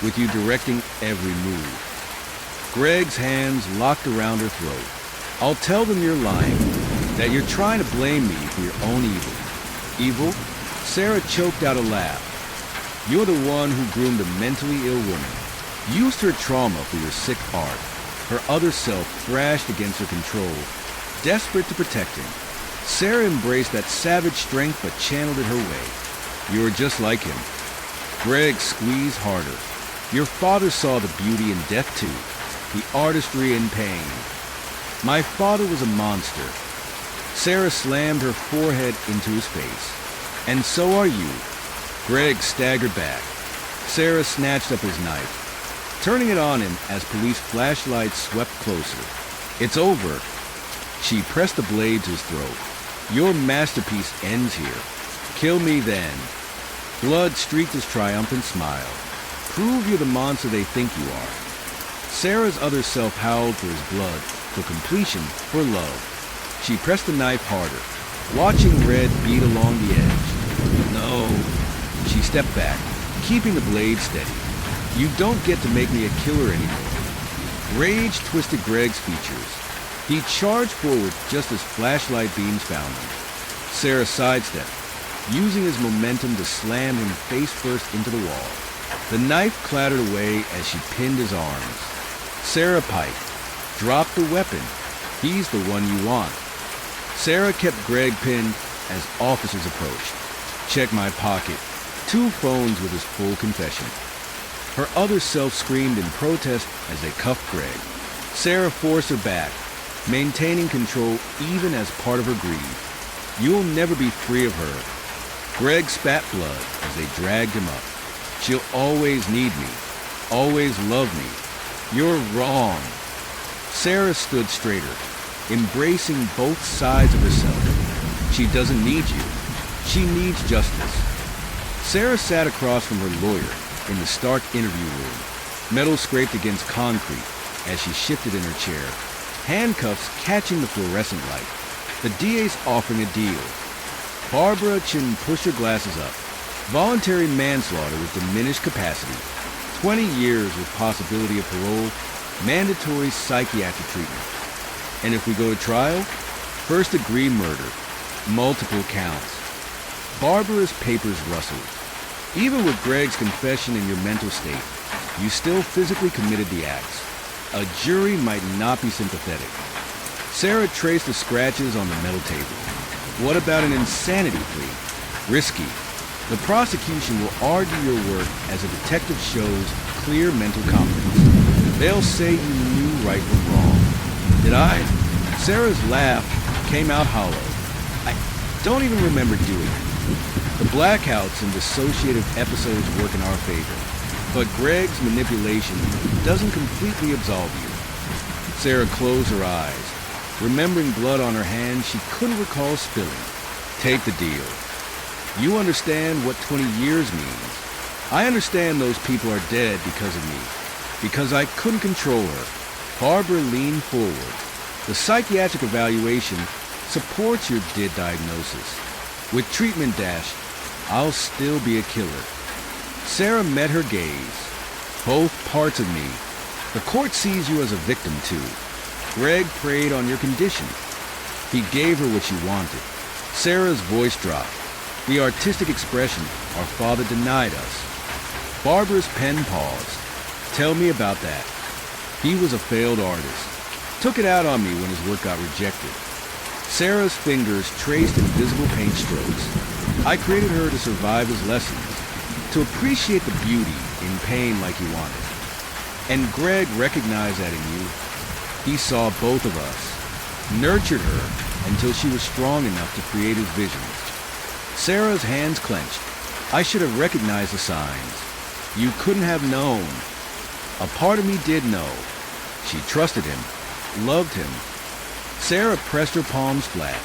with you directing every move. Greg's hands locked around her throat. I'll tell them you're lying, that you're trying to blame me for your own evil. Evil? Sarah choked out a laugh. You're the one who groomed a mentally ill woman, used her trauma for your sick art. Her other self thrashed against her control, desperate to protect him. Sarah embraced that savage strength but channeled it her way. "You're just like him." Greg squeezed harder. "Your father saw the beauty in death too, the artistry in pain. My father was a monster." Sarah slammed her forehead into his face. "And so are you." Greg staggered back. Sarah snatched up his knife, turning it on him as police flashlights swept closer. "It's over." She pressed the blade to his throat. "Your masterpiece ends here. Kill me then." Blood streaked his triumphant smile. "Prove you're the monster they think you are." Sarah's other self howled for his blood, for completion, for love. She pressed the knife harder, watching red bead along the edge. "No." She stepped back, keeping the blade steady. "You don't get to make me a killer anymore." Rage twisted Greg's features. He charged forward just as flashlight beams found him. Sarah sidestepped, using his momentum to slam him face first into the wall. The knife clattered away as she pinned his arms. Sarah piped, "Drop the weapon. He's the one you want." Sarah kept Greg pinned as officers approached. "Check my pocket." 2 phones with his full confession. Her other self screamed in protest as they cuffed Greg. Sarah forced her back, maintaining control even as part of her greed. "You'll never be free of her." Greg spat blood as they dragged him up. "She'll always need me, always love me. You're wrong." Sarah stood straighter, embracing both sides of herself. "She doesn't need you. She needs justice." Sarah sat across from her lawyer in the stark interview room. Metal scraped against concrete as she shifted in her chair, handcuffs catching the fluorescent light. The DA's offering a deal. Barbara Chin pushed her glasses up. Voluntary manslaughter with diminished capacity, 20 years with possibility of parole, mandatory psychiatric treatment. And if we go to trial, first-degree murder, multiple counts. Barbara's papers rustled. "Even with Greg's confession in your mental state, you still physically committed the acts. A jury might not be sympathetic." Sarah traced the scratches on the metal table. "What about an insanity plea? Risky. The prosecution will argue your work as a detective shows clear mental competence. They'll say you knew right from wrong." "Did I?" Sarah's laugh came out hollow. "I don't even remember doing it." The blackouts and dissociative episodes work in our favor, but Greg's manipulation doesn't completely absolve you. Sarah closed her eyes. Remembering blood on her hands she couldn't recall spilling. "Take the deal. You understand what 20 years means. I understand those people are dead because of me, because I couldn't control her." Barbara leaned forward. "The psychiatric evaluation supports your DID diagnosis. With treatment I'll still be a killer." Sarah met her gaze. "Both parts of me. The court sees you as a victim too. Greg preyed on your condition. He gave her what she wanted." Sarah's voice dropped. "The artistic expression our father denied us." Barbara's pen paused. "Tell me about that." "He was a failed artist. Took it out on me when his work got rejected." Sarah's fingers traced invisible paint strokes. "I created her to survive his lessons, to appreciate the beauty in pain like he wanted. And Greg recognized that in you. He saw both of us, nurtured her until she was strong enough to create his visions." Sarah's hands clenched. "I should have recognized the signs. You couldn't have known." "A part of me did know." She trusted him, loved him. Sarah pressed her palms flat.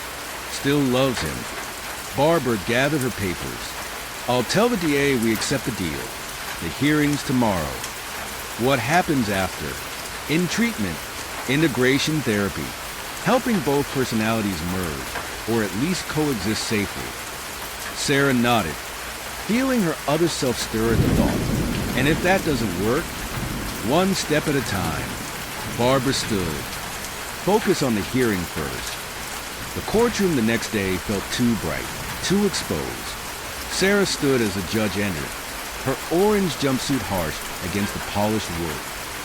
"Still loves him." Barbara gathered her papers. "I'll tell the DA we accept the deal. The hearing's tomorrow. What happens after? In treatment, integration therapy, helping both personalities merge, or at least coexist safely." Sarah nodded, feeling her other self stir at the thought. "And if that doesn't work, one step at a time." Barbara stood. "Focus on the hearing first." The courtroom the next day felt too bright, too exposed. Sarah stood as the judge entered, her orange jumpsuit harsh against the polished wood.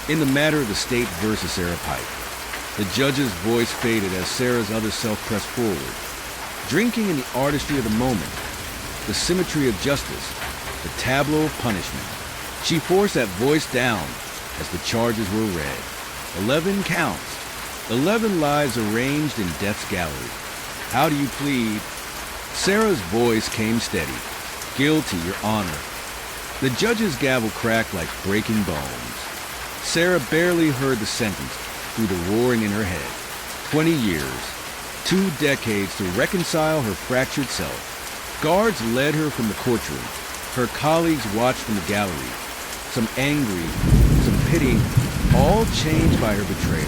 In the matter of the state versus Sarah Pike, the judge's voice faded as Sarah's other self pressed forward, drinking in the artistry of the moment, the symmetry of justice, the tableau of punishment. She forced that voice down as the charges were read. 11 counts, 11 lives arranged in death's gallery. How do you plead? Sarah's voice came steady. Guilty, Your Honor. The judge's gavel cracked like breaking bones. Sarah barely heard the sentence through the roaring in her head. 20 years, 2 decades to reconcile her fractured self. Guards led her from the courtroom. Her colleagues watched from the gallery. Some angry, some pitying, all changed by her betrayal.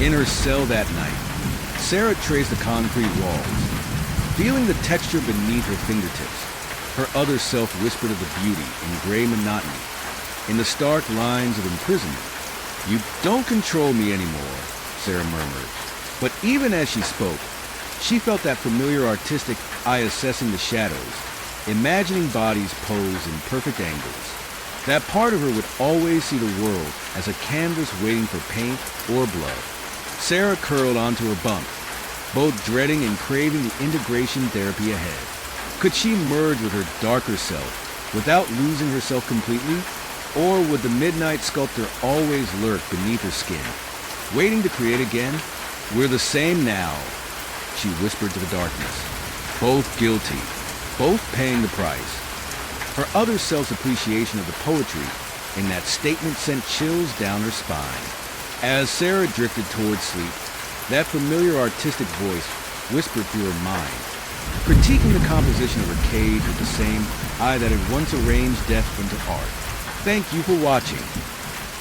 In her cell that night, Sarah traced the concrete walls, feeling the texture beneath her fingertips. Her other self whispered of the beauty in gray monotony, in the stark lines of imprisonment. You don't control me anymore, Sarah murmured. But even as she spoke, she felt that familiar artistic eye assessing the shadows, imagining bodies posed in perfect angles. That part of her would always see the world as a canvas waiting for paint or blood. Sarah curled onto her bunk, both dreading and craving the integration therapy ahead. Could she merge with her darker self without losing herself completely? Or would the midnight sculptor always lurk beneath her skin, waiting to create again? We're the same now, she whispered to the darkness. Both guilty, both paying the price. Her other self's appreciation of the poetry in that statement sent chills down her spine. As Sarah drifted towards sleep, that familiar artistic voice whispered through her mind, critiquing the composition of her cage with the same eye that had once arranged death into art. Thank you for watching.